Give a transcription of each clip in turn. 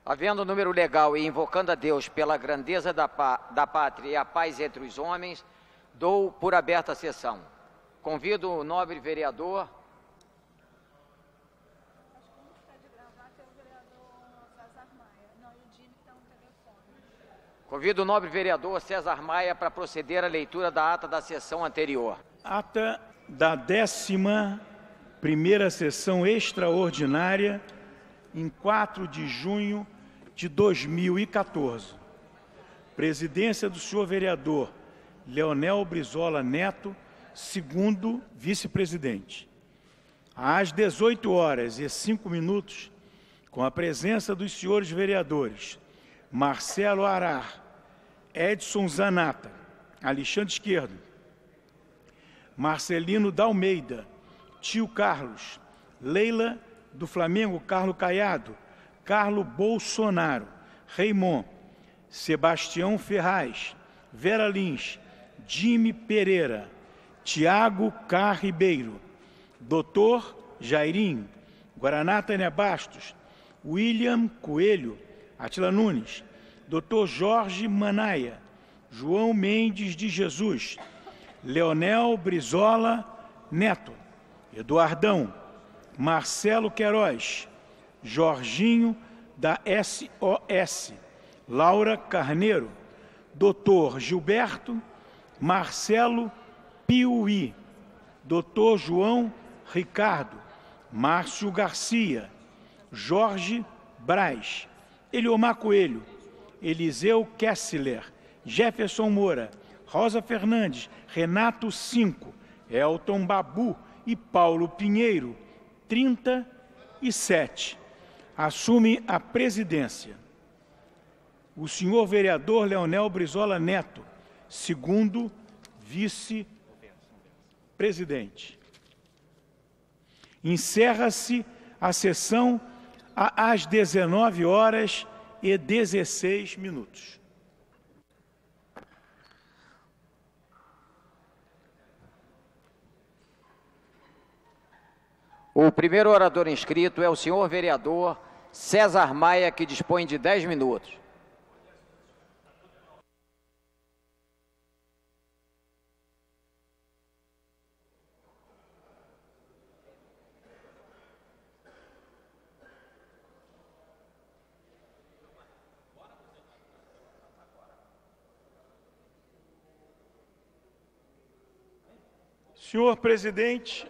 Havendo número legal e invocando a Deus pela grandeza da pátria e a paz entre os homens, dou por aberta a sessão. Convido o nobre vereador. Convido o nobre vereador César Maia para proceder à leitura da ata da sessão anterior. Ata da 11ª sessão extraordinária, em 4 de junho de 2014. Presidência do senhor vereador Leonel Brizola Neto, segundo vice-presidente. Às 18h05, com a presença dos senhores vereadores Marcelo Arar, Edson Zanata, Alexandre Esquerdo, Marcelino Dalmeida, Tio Carlos, Leila do Flamengo, Carlos Caiado, Carlos Bolsonaro, Raimon, Sebastião Ferraz, Vera Lins, Jimmy Pereira, Tiago K. Ribeiro, Dr. Jairinho, Guaraná Tânia Bastos, William Coelho, Atila Nunes, Dr. Jorge Manaia, João Mendes de Jesus, Leonel Brizola Neto, Eduardão, Marcelo Queiroz, Jorginho da SOS, Laura Carneiro, Dr. Gilberto, Marcelo Piuí, Dr. João Ricardo, Márcio Garcia, Jorge Braz, Eliomar Coelho, Eliseu Kessler, Jefferson Moura, Rosa Fernandes, Renato Cinco, Elton Babu e Paulo Pinheiro, 37. Assume a presidência o senhor vereador Leonel Brizola Neto, segundo vice-presidente. Encerra-se a sessão às 19h16. O primeiro orador inscrito é o senhor vereador César Maia, que dispõe de 10 minutos. Senhor presidente,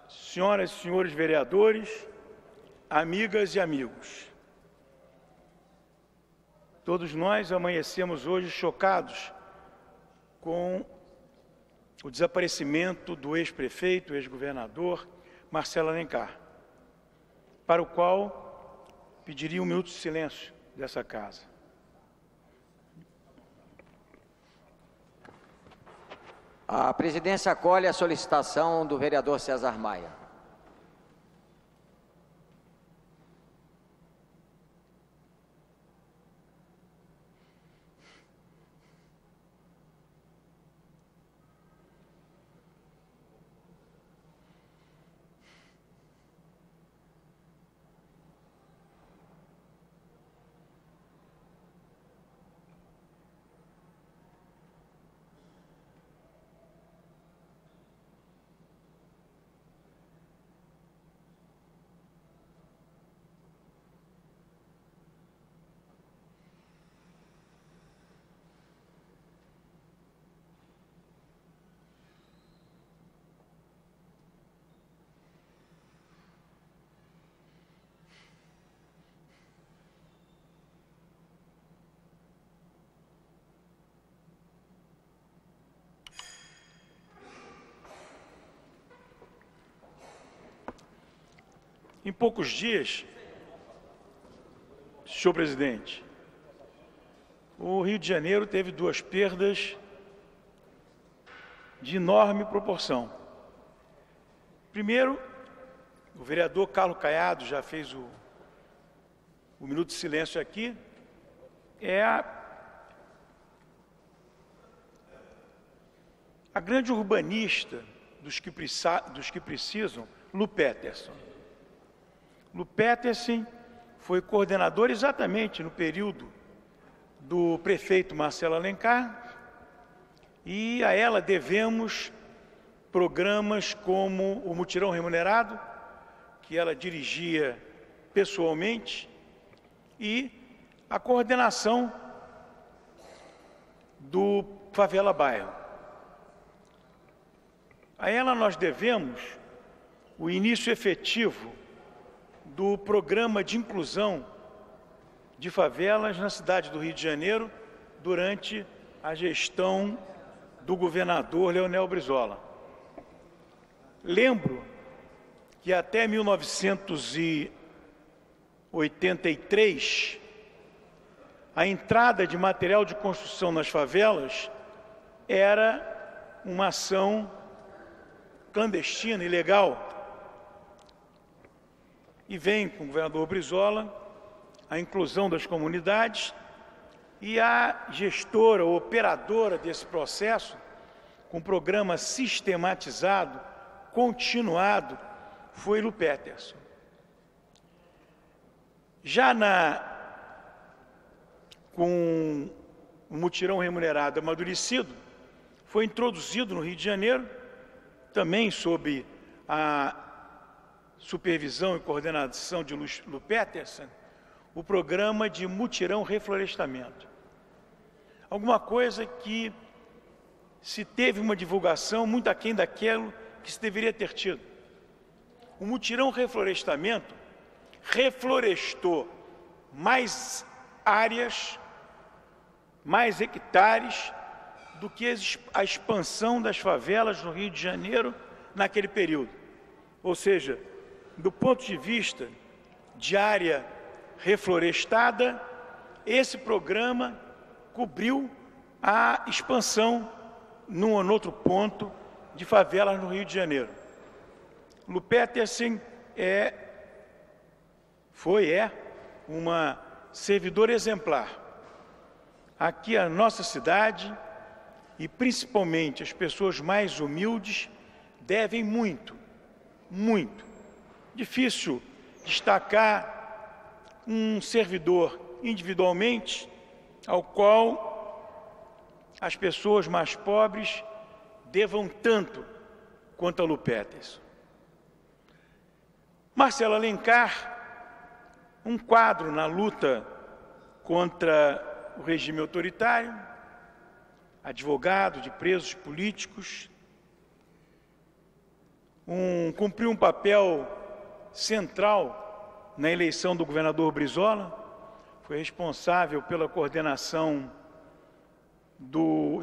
senhoras e senhores vereadores, amigas e amigos, todos nós amanhecemos hoje chocados com o desaparecimento do ex-prefeito, ex-governador Marcelo Alencar, para o qual pediria 1 minuto de silêncio dessa casa. A presidência acolhe a solicitação do vereador César Maia. Em poucos dias, senhor presidente, o Rio de Janeiro teve 2 perdas de enorme proporção. Primeiro, o vereador Carlos Caiado já fez o minuto de silêncio aqui, é a grande urbanista dos que precisam, Lu Peterson. Lu Peterson foi coordenador exatamente no período do prefeito Marcelo Alencar, e a ela devemos programas como o Mutirão Remunerado, que ela dirigia pessoalmente, e a coordenação do Favela Bairro. A ela nós devemos o início efetivo do programa de inclusão de favelas na cidade do Rio de Janeiro durante a gestão do governador Leonel Brizola. Lembro que até 1983, a entrada de material de construção nas favelas era uma ação clandestina, ilegal. E vem com o governador Brizola a inclusão das comunidades, e a gestora, ou operadora desse processo, com programa sistematizado, continuado, foi Lu Peterson. Já com o mutirão remunerado amadurecido, foi introduzido no Rio de Janeiro, também sob a supervisão e coordenação de Lu Peterson, o programa de mutirão reflorestamento. Alguma coisa que se teve uma divulgação muito aquém daquilo que se deveria ter tido. O mutirão reflorestamento reflorestou mais áreas, mais hectares do que a expansão das favelas no Rio de Janeiro naquele período. Ou seja, do ponto de vista de área reflorestada, esse programa cobriu a expansão num ou outro ponto de favelas no Rio de Janeiro. Lu Peterson foi uma servidora exemplar. Aqui a nossa cidade, e principalmente as pessoas mais humildes, devem muito, muito. Difícil destacar um servidor individualmente, ao qual as pessoas mais pobres devam tanto quanto a Lu Peterson. Marcelo Alencar, um quadro na luta contra o regime autoritário, advogado de presos políticos, cumpriu um papel central na eleição do governador Brizola, foi responsável pela coordenação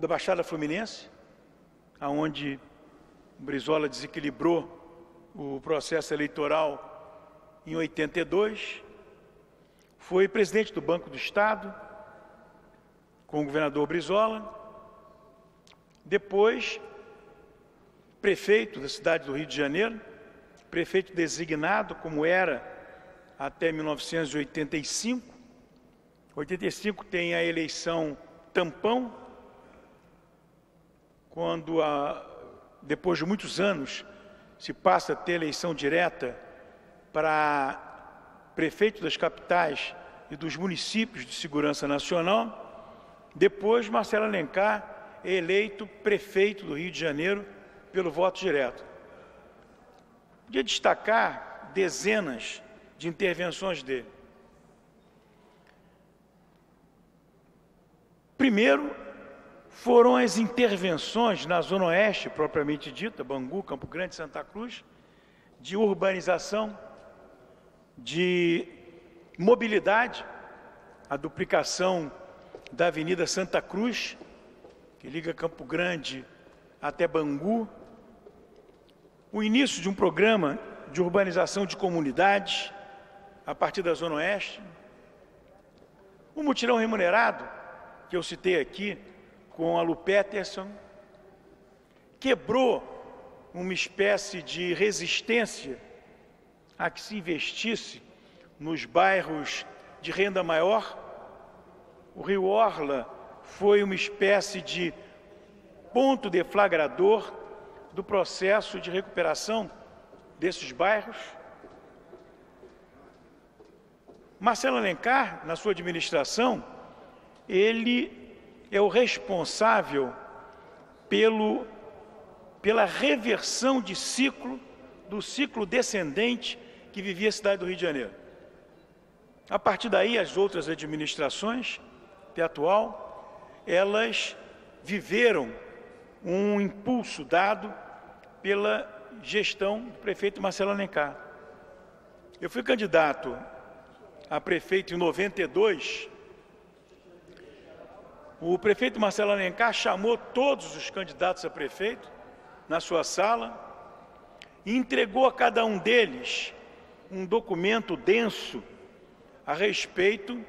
da Baixada Fluminense, onde Brizola desequilibrou o processo eleitoral em 82, foi presidente do Banco do Estado com o governador Brizola, depois prefeito da cidade do Rio de Janeiro, prefeito designado como era até 1985. 85 tem a eleição tampão, quando depois de muitos anos se passa a ter eleição direta para prefeito das capitais e dos municípios de segurança nacional. Depois, Marcelo Alencar é eleito prefeito do Rio de Janeiro pelo voto direto. Podia destacar dezenas de intervenções dele. Primeiro, foram as intervenções na Zona Oeste, propriamente dita, Bangu, Campo Grande, Santa Cruz, de urbanização, de mobilidade, a duplicação da Avenida Santa Cruz, que liga Campo Grande até Bangu, o início de um programa de urbanização de comunidades a partir da Zona Oeste, o mutirão remunerado, que eu citei aqui, com a Lu Peterson, quebrou uma espécie de resistência a que se investisse nos bairros de renda maior. O Rio Orla foi uma espécie de ponto deflagrador do processo de recuperação desses bairros. Marcelo Alencar, na sua administração, ele é o responsável pela reversão de ciclo, do ciclo descendente que vivia a cidade do Rio de Janeiro. A partir daí, as outras administrações, até a atual, elas viveram um impulso dado pela gestão do prefeito Marcelo Alencar. Eu fui candidato a prefeito em 92. O prefeito Marcelo Alencar chamou todos os candidatos a prefeito na sua sala e entregou a cada um deles um documento denso a respeito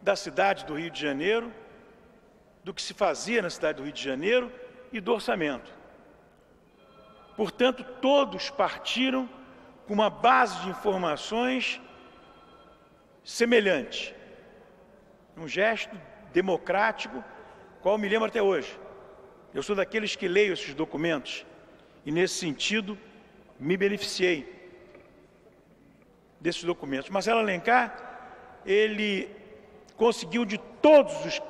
da cidade do Rio de Janeiro, do que se fazia na cidade do Rio de Janeiro e do orçamento. Portanto, todos partiram com uma base de informações semelhante. Um gesto democrático, qual me lembro até hoje. Eu sou daqueles que leio esses documentos e, nesse sentido, me beneficiei desses documentos. Marcelo Alencar, ele conseguiu de todos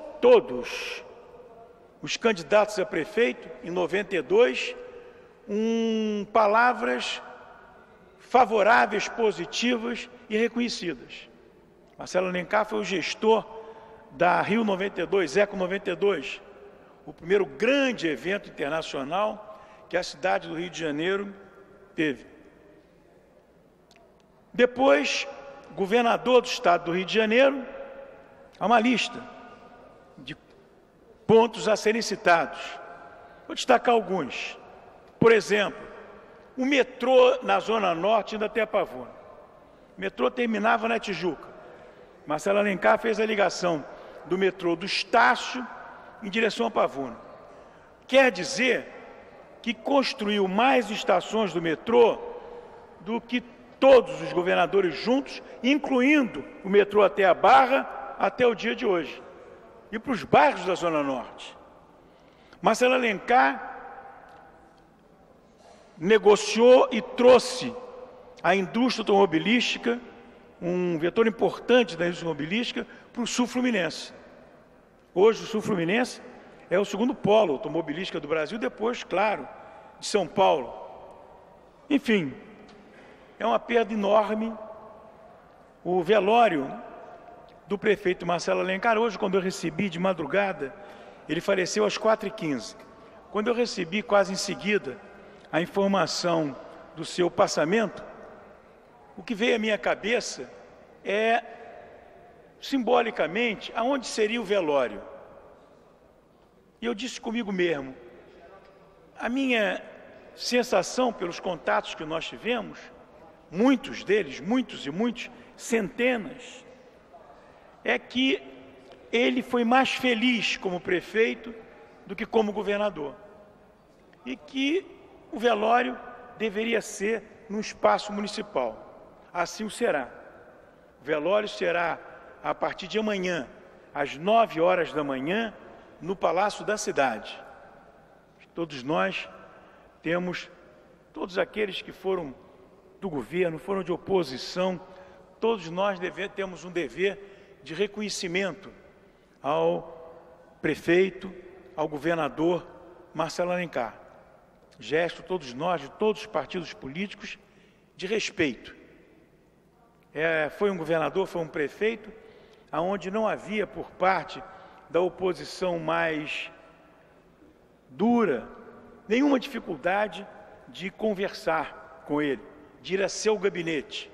os candidatos a prefeito, em 92, palavras favoráveis, positivas e reconhecidas. Marcelo Alencar foi o gestor da Rio 92, Eco 92, o primeiro grande evento internacional que a cidade do Rio de Janeiro teve. Depois, governador do estado do Rio de Janeiro, há uma lista de pontos a serem citados. Vou destacar alguns. Por exemplo, o metrô na Zona Norte ainda tem a Pavuna. O metrô terminava na Tijuca. Marcelo Alencar fez a ligação do metrô do Estácio em direção a Pavuna. Quer dizer que construiu mais estações do metrô do que todos os governadores juntos, incluindo o metrô até a Barra, até o dia de hoje, e para os bairros da Zona Norte. Marcelo Alencar negociou e trouxe a indústria automobilística, um vetor importante da indústria automobilística, para o sul fluminense. Hoje o sul fluminense é o segundo polo automobilístico do Brasil, depois, claro, de São Paulo. Enfim, é uma perda enorme. O velório do prefeito Marcelo Alencar, hoje, quando eu recebi de madrugada, ele faleceu às 4h15. Quando eu recebi, quase em seguida, a informação do seu passamento, o que veio à minha cabeça é, simbolicamente, aonde seria o velório. E eu disse comigo mesmo, a minha sensação pelos contatos que nós tivemos, muitos deles, muitos, centenas, é que ele foi mais feliz como prefeito do que como governador. E que o velório deveria ser no espaço municipal. Assim o será. O velório será a partir de amanhã, às 9 horas da manhã, no Palácio da Cidade. Todos nós temos, todos aqueles que foram do governo, foram de oposição, todos nós temos um dever de reconhecimento ao prefeito, ao governador Marcelo Alencar. Gesto, todos nós, de todos os partidos políticos, de respeito. Foi um governador, foi um prefeito, onde não havia por parte da oposição mais dura, nenhuma dificuldade de conversar com ele, de ir a seu gabinete.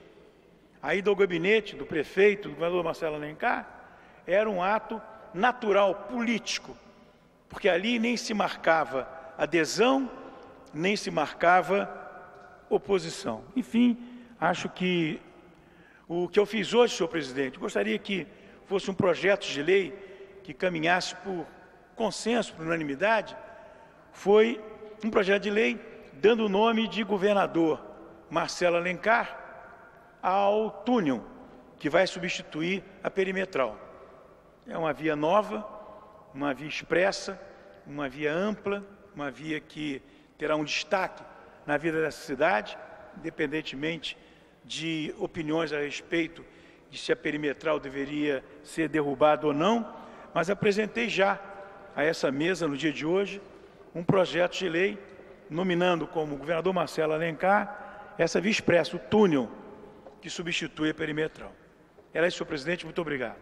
A ida ao gabinete do prefeito, do governador Marcelo Alencar, era um ato natural, político, porque ali nem se marcava adesão, nem se marcava oposição. Enfim, acho que o que eu fiz hoje, senhor presidente, gostaria que fosse um projeto de lei que caminhasse por consenso, por unanimidade, foi um projeto de lei dando o nome de governador Marcelo Alencar ao túnel que vai substituir a perimetral. É uma via nova, uma via expressa, uma via ampla, uma via que terá um destaque na vida dessa cidade, independentemente de opiniões a respeito de se a perimetral deveria ser derrubada ou não, mas apresentei já a essa mesa, no dia de hoje, um projeto de lei nominando como governador Marcelo Alencar essa via expressa, o túnel que substitui a perimetral. Era isso, senhor presidente. Muito obrigado.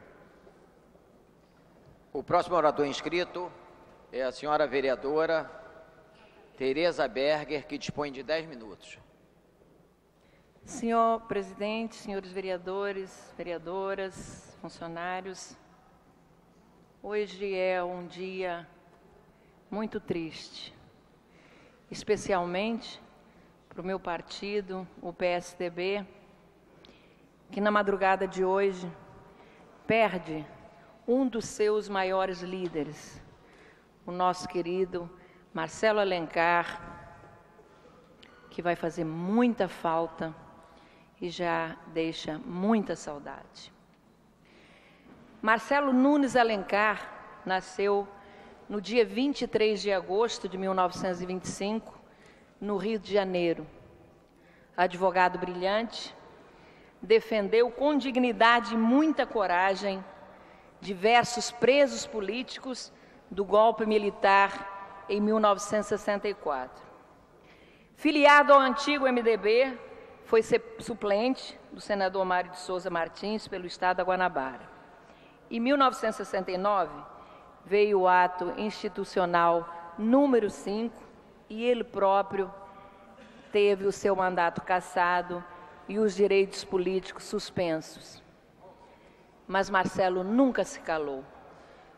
O próximo orador inscrito é a senhora vereadora Tereza Berger, que dispõe de 10 minutos. Senhor presidente, senhores vereadores, vereadoras, funcionários, hoje é um dia muito triste, especialmente para o meu partido, o PSDB, que na madrugada de hoje perde um dos seus maiores líderes, o nosso querido Marcelo Alencar, que vai fazer muita falta e já deixa muita saudade. Marcelo Nunes Alencar nasceu no dia 23 de agosto de 1925, no Rio de Janeiro. Advogado brilhante, defendeu com dignidade e muita coragem diversos presos políticos do golpe militar em 1964. Filiado ao antigo MDB, foi suplente do senador Mário de Souza Martins pelo estado da Guanabara. Em 1969, veio o ato institucional número 5 e ele próprio teve o seu mandato cassado e os direitos políticos suspensos. Mas Marcelo nunca se calou.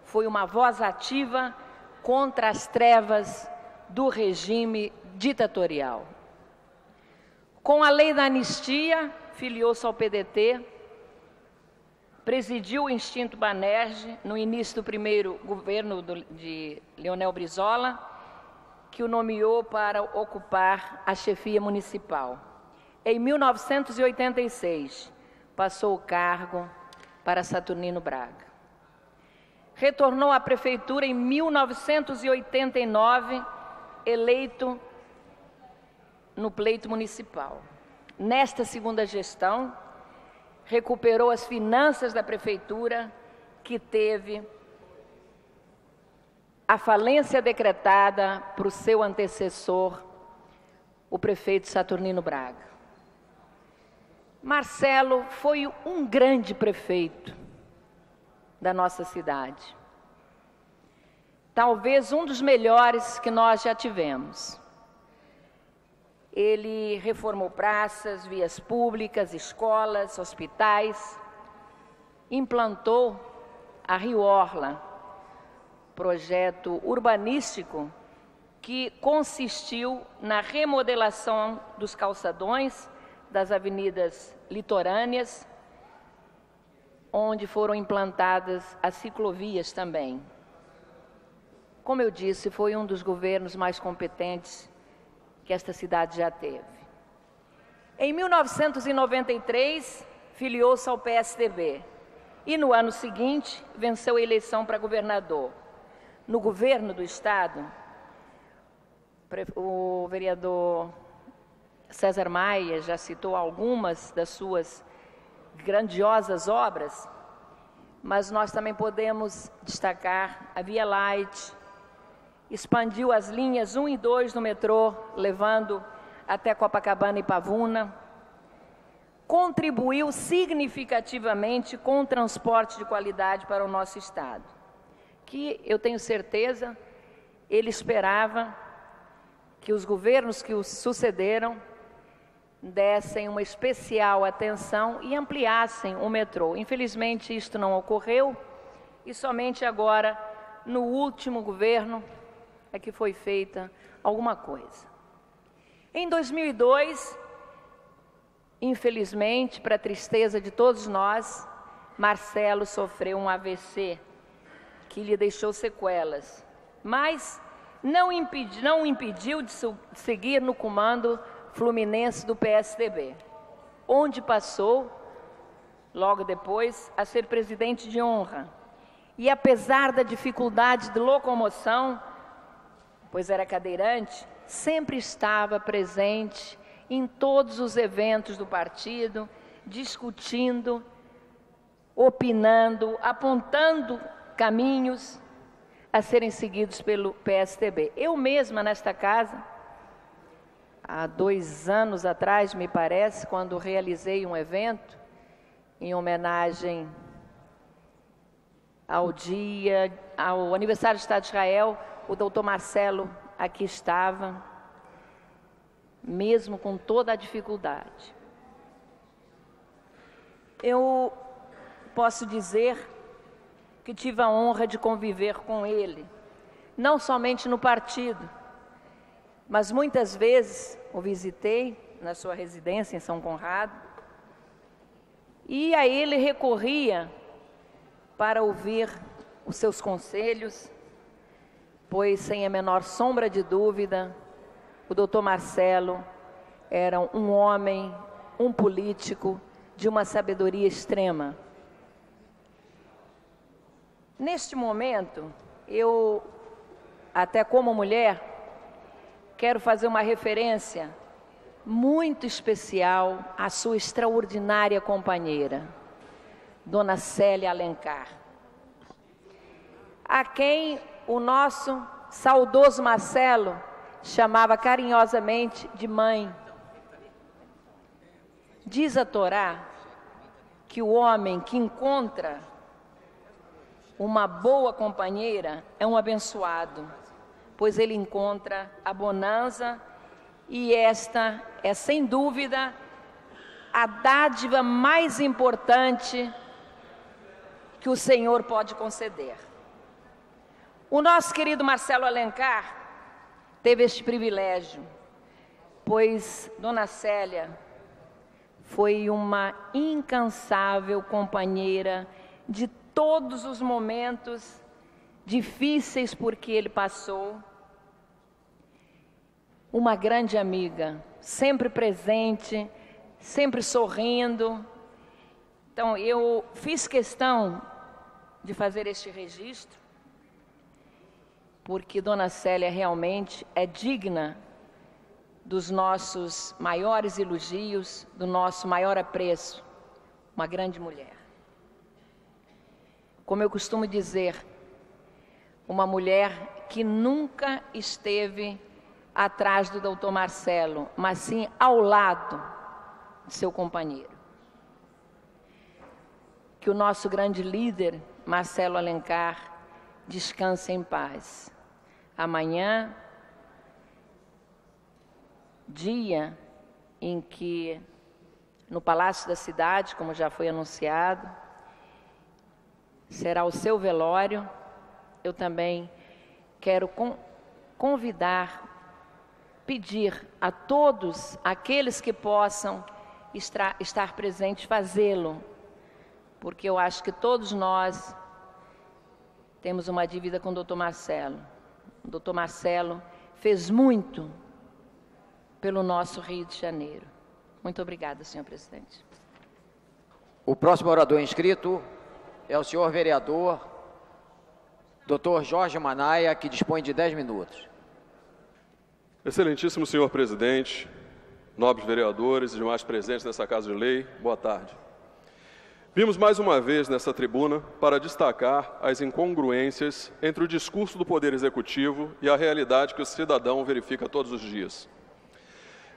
Foi uma voz ativa contra as trevas do regime ditatorial. Com a lei da anistia, filiou-se ao PDT, presidiu o Instituto Banerjee no início do primeiro governo de Leonel Brizola, que o nomeou para ocupar a chefia municipal. Em 1986, passou o cargo para Saturnino Braga. Retornou à prefeitura em 1989, eleito no pleito municipal. Nesta segunda gestão, recuperou as finanças da prefeitura, que teve a falência decretada para o seu antecessor, o prefeito Saturnino Braga. Marcelo foi um grande prefeito da nossa cidade. Talvez um dos melhores que nós já tivemos. Ele reformou praças, vias públicas, escolas, hospitais, implantou a Rio Orla, projeto urbanístico que consistiu na remodelação dos calçadões das avenidas litorâneas, onde foram implantadas as ciclovias também. Como eu disse, foi um dos governos mais competentes que esta cidade já teve. Em 1993, filiou-se ao PSDB e no ano seguinte venceu a eleição para governador. No governo do estado, o vereador César Maia já citou algumas das suas grandiosas obras, mas nós também podemos destacar a Via Light, expandiu as linhas 1 e 2 do metrô, levando até Copacabana e Pavuna, contribuiu significativamente com o transporte de qualidade para o nosso estado, que eu tenho certeza ele esperava que os governos que o sucederam dessem uma especial atenção e ampliassem o metrô. Infelizmente, isto não ocorreu e somente agora, no último governo, é que foi feita alguma coisa. Em 2002, infelizmente, para a tristeza de todos nós, Marcelo sofreu um AVC que lhe deixou sequelas, mas não impediu de seguir no comando fluminense do PSDB, onde passou, logo depois, a ser presidente de honra. E apesar da dificuldade de locomoção, pois era cadeirante, sempre estava presente em todos os eventos do partido, discutindo opinando, apontando caminhos a serem seguidos pelo PSDB. Eu mesma, nesta casa, há 2 anos atrás, me parece, quando realizei um evento em homenagem ao aniversário do Estado de Israel, o doutor Marcelo aqui estava, mesmo com toda a dificuldade. Eu posso dizer que tive a honra de conviver com ele, não somente no partido, mas muitas vezes o visitei na sua residência em São Conrado, e a ele recorria para ouvir os seus conselhos, pois, sem a menor sombra de dúvida, o doutor Marcelo era um homem, um político de uma sabedoria extrema. Neste momento, eu, até como mulher, quero fazer uma referência muito especial à sua extraordinária companheira, Dona Célia Alencar, a quem o nosso saudoso Marcelo chamava carinhosamente de mãe. Diz a Torá que o homem que encontra uma boa companheira é um abençoado, pois ele encontra a bonança, e esta é, sem dúvida, a dádiva mais importante que o Senhor pode conceder. O nosso querido Marcelo Alencar teve este privilégio, pois Dona Célia foi uma incansável companheira de todos os momentos difíceis por que ele passou, uma grande amiga, sempre presente, sempre sorrindo. Então, eu fiz questão de fazer este registro, porque Dona Célia realmente é digna dos nossos maiores elogios, do nosso maior apreço, uma grande mulher. Como eu costumo dizer, uma mulher que nunca esteve atrás do doutor Marcelo, mas sim ao lado de seu companheiro. Que o nosso grande líder, Marcelo Alencar, descanse em paz. Amanhã, dia em que, no Palácio da Cidade, como já foi anunciado, será o seu velório. Eu também quero convidar, pedir a todos aqueles que possam estar presentes, fazê-lo, porque eu acho que todos nós temos uma dívida com o doutor Marcelo. O doutor Marcelo fez muito pelo nosso Rio de Janeiro. Muito obrigada, senhor presidente. O próximo orador inscrito é o senhor vereador Dr. Jorge Manaia, que dispõe de 10 minutos. Excelentíssimo senhor presidente, nobres vereadores e demais presentes nessa Casa de Lei, boa tarde. Vimos mais uma vez nessa tribuna para destacar as incongruências entre o discurso do Poder Executivo e a realidade que o cidadão verifica todos os dias.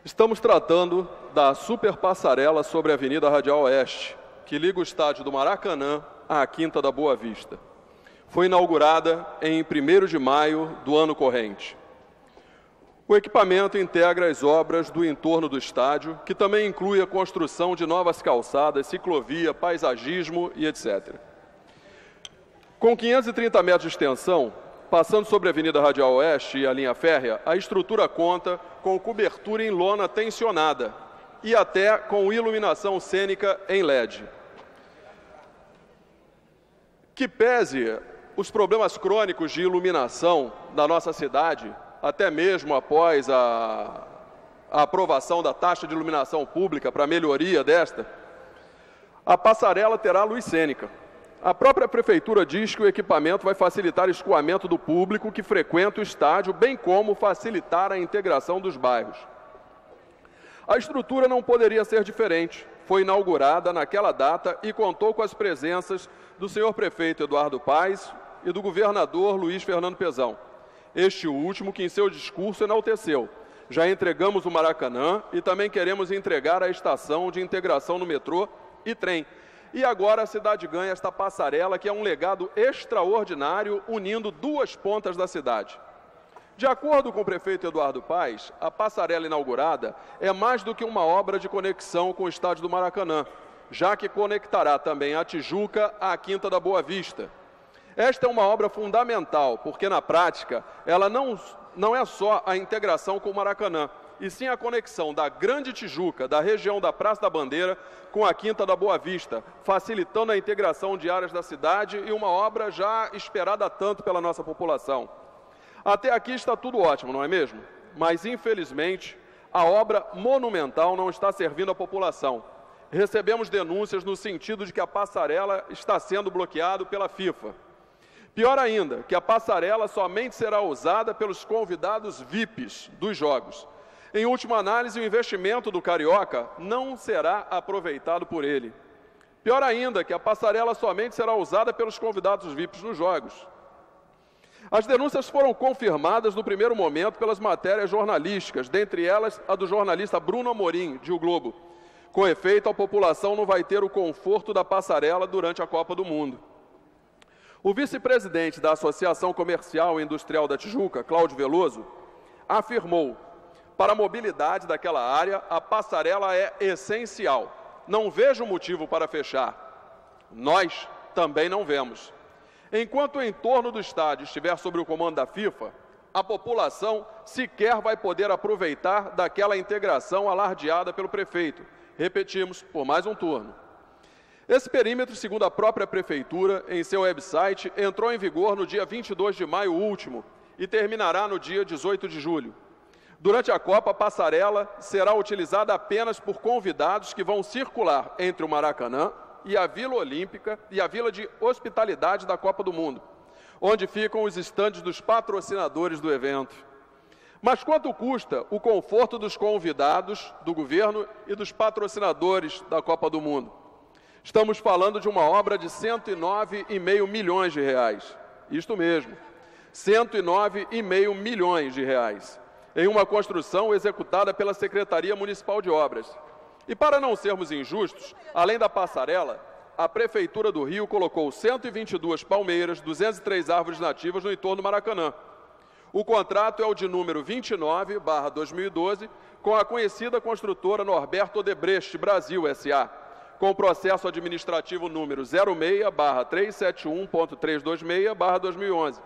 Estamos tratando da superpassarela sobre a Avenida Radial Oeste, que liga o estádio do Maracanã à Quinta da Boa Vista. Foi inaugurada em 1º de maio do ano corrente. O equipamento integra as obras do entorno do estádio, que também inclui a construção de novas calçadas, ciclovia, paisagismo e etc. Com 530 metros de extensão, passando sobre a Avenida Radial Oeste e a linha férrea, a estrutura conta com cobertura em lona tensionada e até com iluminação cênica em LED. Que pese os problemas crônicos de iluminação da nossa cidade, até mesmo após a aprovação da taxa de iluminação pública para a melhoria desta, a passarela terá luz cênica. A própria Prefeitura diz que o equipamento vai facilitar o escoamento do público que frequenta o estádio, bem como facilitar a integração dos bairros. A estrutura não poderia ser diferente. foi inaugurada naquela data e contou com as presenças do senhor prefeito Eduardo Paes e do governador Luiz Fernando Pezão. Este último que em seu discurso enalteceu: já entregamos o Maracanã e também queremos entregar a estação de integração no metrô e trem. E agora a cidade ganha esta passarela, que é um legado extraordinário, unindo duas pontas da cidade. De acordo com o prefeito Eduardo Paes, a passarela inaugurada é mais do que uma obra de conexão com o estádio do Maracanã, já que conectará também a Tijuca à Quinta da Boa Vista. Esta é uma obra fundamental, porque na prática ela não é só a integração com o Maracanã, e sim a conexão da Grande Tijuca, da região da Praça da Bandeira, com a Quinta da Boa Vista, facilitando a integração de áreas da cidade e uma obra já esperada há tanto pela nossa população. Até aqui está tudo ótimo, não é mesmo? Mas, infelizmente, a obra monumental não está servindo à população. Recebemos denúncias no sentido de que a passarela está sendo bloqueada pela FIFA. Pior ainda, que a passarela somente será usada pelos convidados VIPs dos Jogos. Em última análise, o investimento do Carioca não será aproveitado por ele. Pior ainda, que a passarela somente será usada pelos convidados VIPs nos Jogos. As denúncias foram confirmadas no primeiro momento pelas matérias jornalísticas, dentre elas a do jornalista Bruno Amorim, de O Globo. Com efeito, a população não vai ter o conforto da passarela durante a Copa do Mundo. O vice-presidente da Associação Comercial e Industrial da Tijuca, Cláudio Veloso, afirmou: para a mobilidade daquela área, a passarela é essencial. Não vejo motivo para fechar. Nós também não vemos. Enquanto o entorno do estádio estiver sob o comando da FIFA, a população sequer vai poder aproveitar daquela integração alardeada pelo prefeito. Repetimos, por mais um turno. Esse perímetro, segundo a própria Prefeitura, em seu website, entrou em vigor no dia 22 de maio último e terminará no dia 18 de julho. Durante a Copa, a passarela será utilizada apenas por convidados que vão circular entre o Maracanã e a Vila Olímpica e a Vila de Hospitalidade da Copa do Mundo, onde ficam os estandes dos patrocinadores do evento. Mas quanto custa o conforto dos convidados, do governo e dos patrocinadores da Copa do Mundo? Estamos falando de uma obra de R$ 109,5 milhões. Isto mesmo, R$ 109,5 milhões, em uma construção executada pela Secretaria Municipal de Obras. E para não sermos injustos, além da passarela, a Prefeitura do Rio colocou 122 palmeiras, 203 árvores nativas no entorno do Maracanã. O contrato é o de número 29/2012, com a conhecida construtora Norberto Odebrecht Brasil S.A., com o processo administrativo número 06/371.326/2011.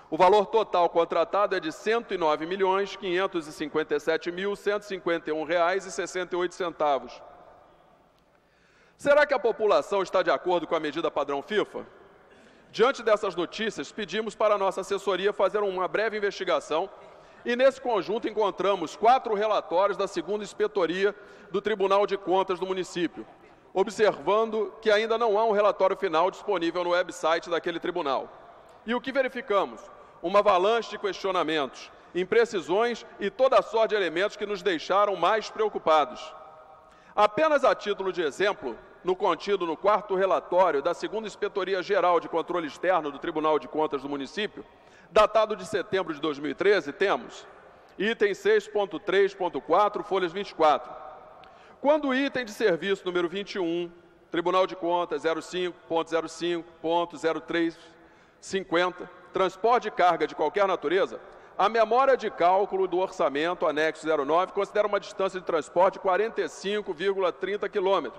O valor total contratado é de R$ 109.557.151,68. Será que a população está de acordo com a medida padrão FIFA? Diante dessas notícias, pedimos para a nossa assessoria fazer uma breve investigação e, nesse conjunto, encontramos 4 relatórios da segunda inspetoria do Tribunal de Contas do município, observando que ainda não há um relatório final disponível no website daquele tribunal. E o que verificamos? Uma avalanche de questionamentos, imprecisões e toda a sorte de elementos que nos deixaram mais preocupados. Apenas a título de exemplo, no contido no 4º relatório da segunda Inspetoria Geral de Controle Externo do Tribunal de Contas do município, datado de setembro de 2013, temos item 6.3.4, folhas 24. Quando o item de serviço número 21, Tribunal de Contas 05.05.0350, transporte de carga de qualquer natureza, a memória de cálculo do orçamento, anexo 09, considera uma distância de transporte de 45,30 km,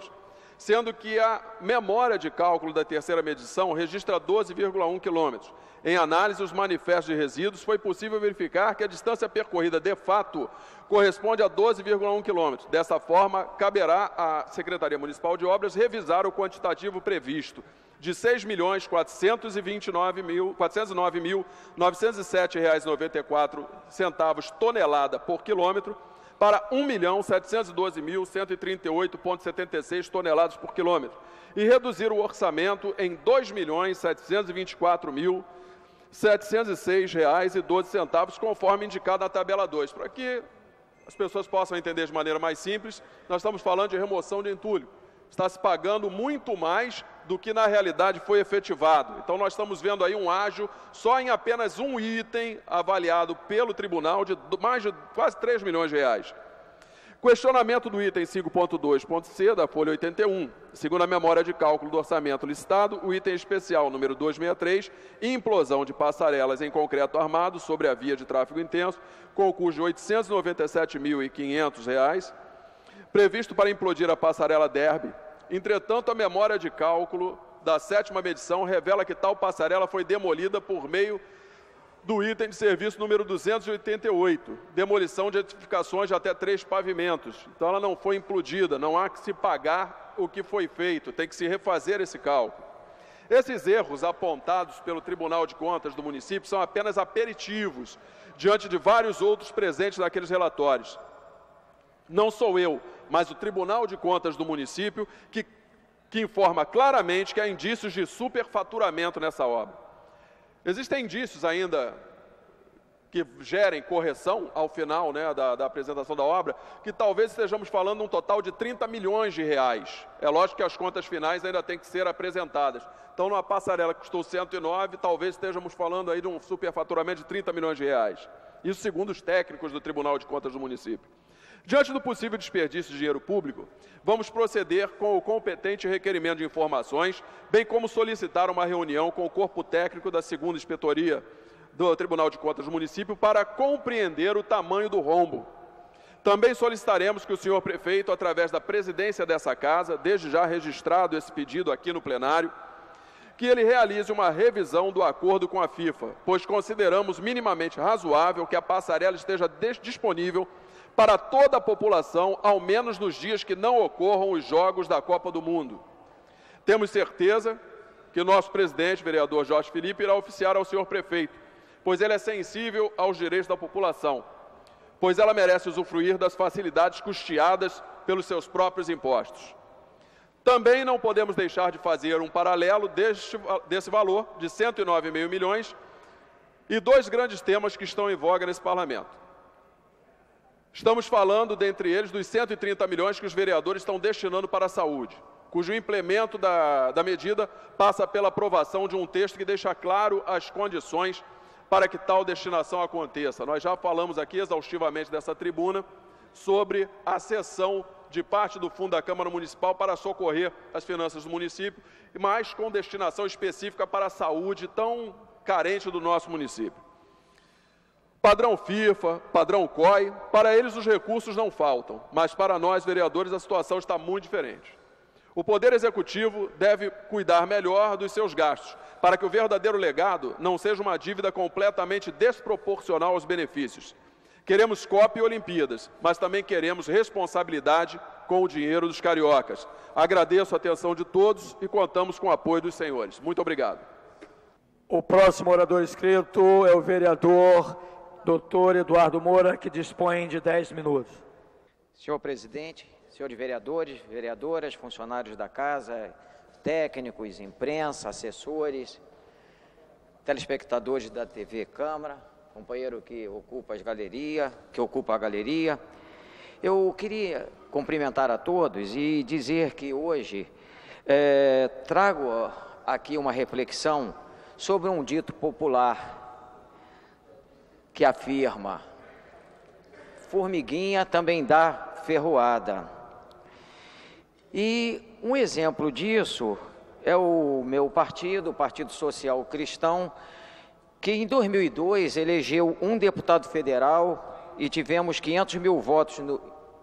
sendo que a memória de cálculo da terceira medição registra 12,1 km. Em análise dos manifestos de resíduos, foi possível verificar que a distância percorrida de fato corresponde a 12,1 km. Dessa forma, caberá à Secretaria Municipal de Obras revisar o quantitativo previsto de R$ 6.409.907,94 tonelada por quilômetro para R$ 1.712.138,76 toneladas por quilômetro e reduzir o orçamento em R$ 2.724.706,12, conforme indicado na tabela 2. Para que as pessoas possam entender de maneira mais simples, nós estamos falando de remoção de entulho. Está se pagando muito mais do que na realidade foi efetivado. Então nós estamos vendo aí um ágio só em apenas um item avaliado pelo tribunal de mais de quase 3 milhões de reais. Questionamento do item 5.2.c da folha 81. Segundo a memória de cálculo do orçamento licitado, o item especial número 263, implosão de passarelas em concreto armado sobre a via de tráfego intenso, com o custo de R$ 897.500, previsto para implodir a passarela Derby. Entretanto, a memória de cálculo da 7ª medição revela que tal passarela foi demolida por meio do item de serviço número 288, demolição de edificações de até 3 pavimentos. Então, ela não foi implodida, não há que se pagar o que foi feito, tem que se refazer esse cálculo. Esses erros apontados pelo Tribunal de Contas do município são apenas aperitivos, diante de vários outros presentes naqueles relatórios. Não sou eu, mas o Tribunal de Contas do município que informa claramente que há indícios de superfaturamento nessa obra. Existem indícios ainda que gerem correção ao final, né, da apresentação da obra, que talvez estejamos falando de um total de 30 milhões de reais. É lógico que as contas finais ainda têm que ser apresentadas. Então, numa passarela que custou 109, talvez estejamos falando aí de um superfaturamento de 30 milhões de reais. Isso segundo os técnicos do Tribunal de Contas do município. Diante do possível desperdício de dinheiro público, vamos proceder com o competente requerimento de informações, bem como solicitar uma reunião com o corpo técnico da 2ª Inspetoria do Tribunal de Contas do município para compreender o tamanho do rombo. Também solicitaremos que o senhor prefeito, através da presidência dessa casa, desde já registrado esse pedido aqui no plenário, que ele realize uma revisão do acordo com a FIFA, pois consideramos minimamente razoável que a passarela esteja disponível para toda a população, ao menos nos dias que não ocorram os Jogos da Copa do Mundo. Temos certeza que o nosso presidente, vereador Jorge Felipe, irá oficiar ao senhor prefeito, pois ele é sensível aos direitos da população, pois ela merece usufruir das facilidades custeadas pelos seus próprios impostos. Também não podemos deixar de fazer um paralelo desse valor de 109,5 milhões e 2 grandes temas que estão em voga nesse parlamento. Estamos falando, dentre eles, dos 130 milhões que os vereadores estão destinando para a saúde, cujo implemento da medida passa pela aprovação de um texto que deixa claro as condições para que tal destinação aconteça. Nós já falamos aqui exaustivamente dessa tribuna sobre a cessão de parte do fundo da Câmara Municipal para socorrer as finanças do município, mas com destinação específica para a saúde tão carente do nosso município. Padrão FIFA, padrão COI, para eles os recursos não faltam, mas para nós, vereadores, a situação está muito diferente. O Poder Executivo deve cuidar melhor dos seus gastos, para que o verdadeiro legado não seja uma dívida completamente desproporcional aos benefícios. Queremos Copa e Olimpíadas, mas também queremos responsabilidade com o dinheiro dos cariocas. Agradeço a atenção de todos e contamos com o apoio dos senhores. Muito obrigado. O próximo orador inscrito é o vereador Dr. Eduardo Moura, que dispõe de 10 minutos. Senhor presidente, senhores vereadores, vereadoras, funcionários da casa, técnicos, imprensa, assessores, telespectadores da TV Câmara, companheiro que ocupa a galeria, eu queria cumprimentar a todos e dizer que hoje trago aqui uma reflexão sobre um dito popular que afirma: formiguinha também dá ferroada. E um exemplo disso é o meu partido, o Partido Social Cristão, que em 2002 elegeu um deputado federal e tivemos 500 mil votos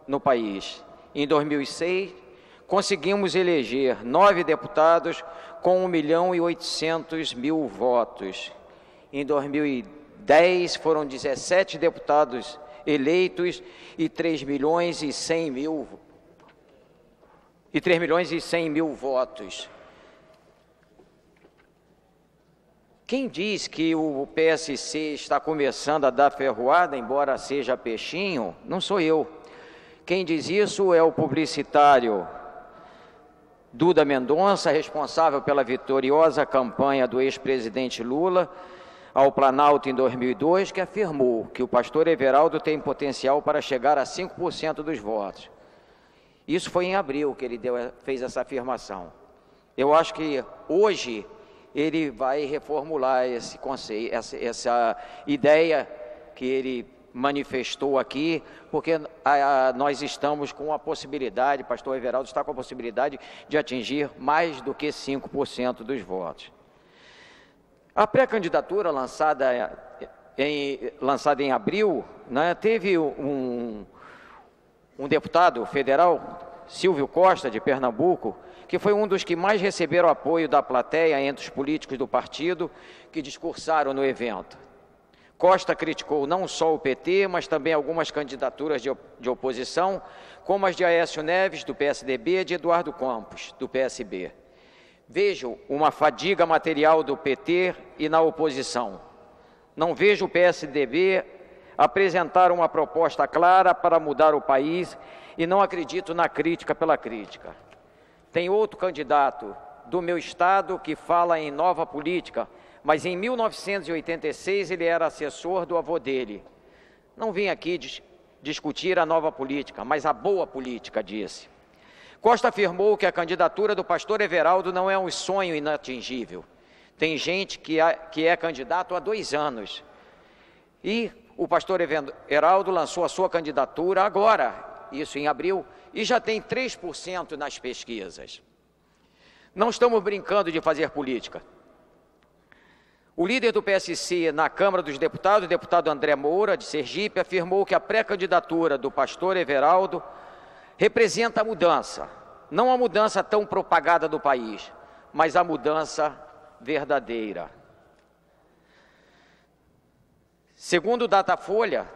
no país. Em 2006, conseguimos eleger 9 deputados com 1.800.000 votos. Em 2010, foram 17 deputados eleitos e 3.100.000 votos. Quem diz que o PSC está começando a dar ferroada, embora seja peixinho, não sou eu. Quem diz isso é o publicitário Duda Mendonça, responsável pela vitoriosa campanha do ex-presidente Lula ao Planalto em 2002, que afirmou que o pastor Everaldo tem potencial para chegar a 5% dos votos. Isso foi em abril que ele fez essa afirmação. Eu acho que hoje ele vai reformular esse conceito, essa ideia que ele manifestou aqui, porque nós estamos com a possibilidade, pastor Everaldo está com a possibilidade de atingir mais do que 5% dos votos. A pré-candidatura lançada em abril, né, teve um deputado federal, Silvio Costa, de Pernambuco, que foi um dos que mais receberam apoio da plateia entre os políticos do partido que discursaram no evento. Costa criticou não só o PT, mas também algumas candidaturas de oposição, como as de Aécio Neves, do PSDB, e de Eduardo Campos, do PSB. Vejo uma fadiga material do PT e na oposição. Não vejo o PSDB apresentar uma proposta clara para mudar o país e não acredito na crítica pela crítica. Tem outro candidato do meu estado que fala em nova política, mas em 1986 ele era assessor do avô dele. Não vim aqui discutir a nova política, mas a boa política, disse. Costa afirmou que a candidatura do pastor Everaldo não é um sonho inatingível. Tem gente que é candidato há 2 anos. E o pastor Everaldo lançou a sua candidatura agora, isso em abril, e já tem 3% nas pesquisas. Não estamos brincando de fazer política. O líder do PSC na Câmara dos Deputados, o deputado André Moura, de Sergipe, afirmou que a pré-candidatura do pastor Everaldo representa a mudança, não a mudança tão propagada do país, mas a mudança verdadeira. Segundo o Datafolha,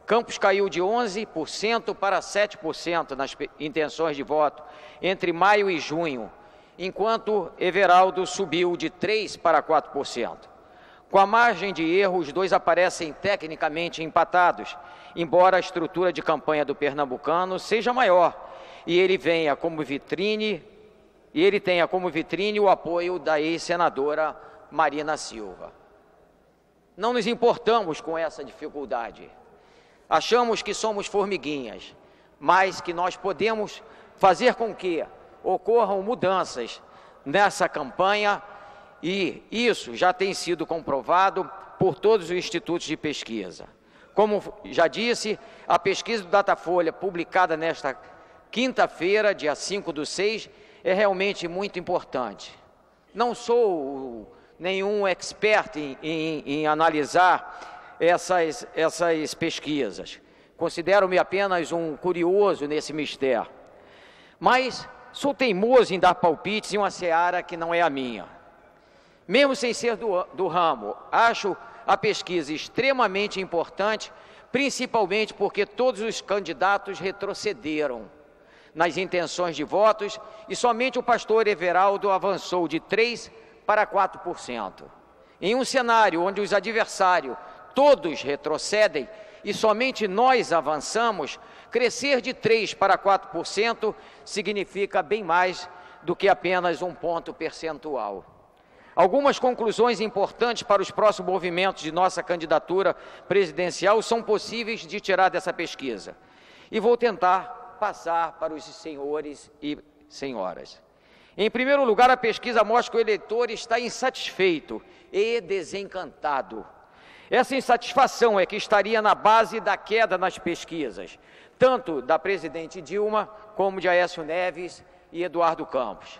Campos caiu de 11% para 7% nas intenções de voto entre maio e junho, enquanto Everaldo subiu de 3% para 4%. Com a margem de erro, os dois aparecem tecnicamente empatados, embora a estrutura de campanha do pernambucano seja maior e ele tenha como vitrine o apoio da ex-senadora Marina Silva. Não nos importamos com essa dificuldade. Achamos que somos formiguinhas, mas que nós podemos fazer com que ocorram mudanças nessa campanha, e isso já tem sido comprovado por todos os institutos de pesquisa. Como já disse, a pesquisa do Datafolha, publicada nesta quinta-feira, dia 5/6, é realmente muito importante. Não sou nenhum expert em analisar essas pesquisas. Considero-me apenas um curioso nesse mistério. Mas sou teimoso em dar palpites em uma seara que não é a minha. Mesmo sem ser do ramo, acho a pesquisa extremamente importante, principalmente porque todos os candidatos retrocederam nas intenções de votos e somente o pastor Everaldo avançou de 3% para 4%. Em um cenário onde os adversários todos retrocedem e somente nós avançamos, crescer de 3% para 4% significa bem mais do que apenas um ponto percentual. Algumas conclusões importantes para os próximos movimentos de nossa candidatura presidencial são possíveis de tirar dessa pesquisa. E vou tentar passar para os senhores e senhoras. Em primeiro lugar, a pesquisa mostra que o eleitor está insatisfeito e desencantado. Essa insatisfação é que estaria na base da queda nas pesquisas, tanto da presidente Dilma como de Aécio Neves e Eduardo Campos.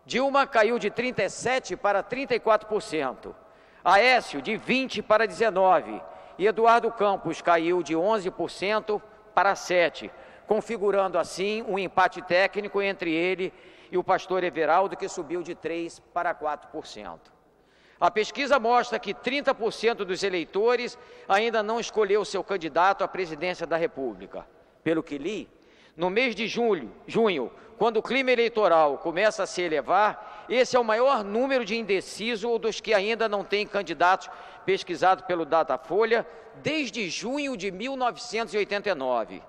Dilma caiu de 37% para 34%, Aécio de 20% para 19% e Eduardo Campos caiu de 11% para 7%, configurando assim um empate técnico entre ele e o pastor Everaldo, que subiu de 3% para 4%. A pesquisa mostra que 30% dos eleitores ainda não escolheu seu candidato à presidência da República. Pelo que li, no mês de junho, quando o clima eleitoral começa a se elevar, esse é o maior número de indecisos ou dos que ainda não têm candidatos pesquisados pelo Datafolha desde junho de 1989.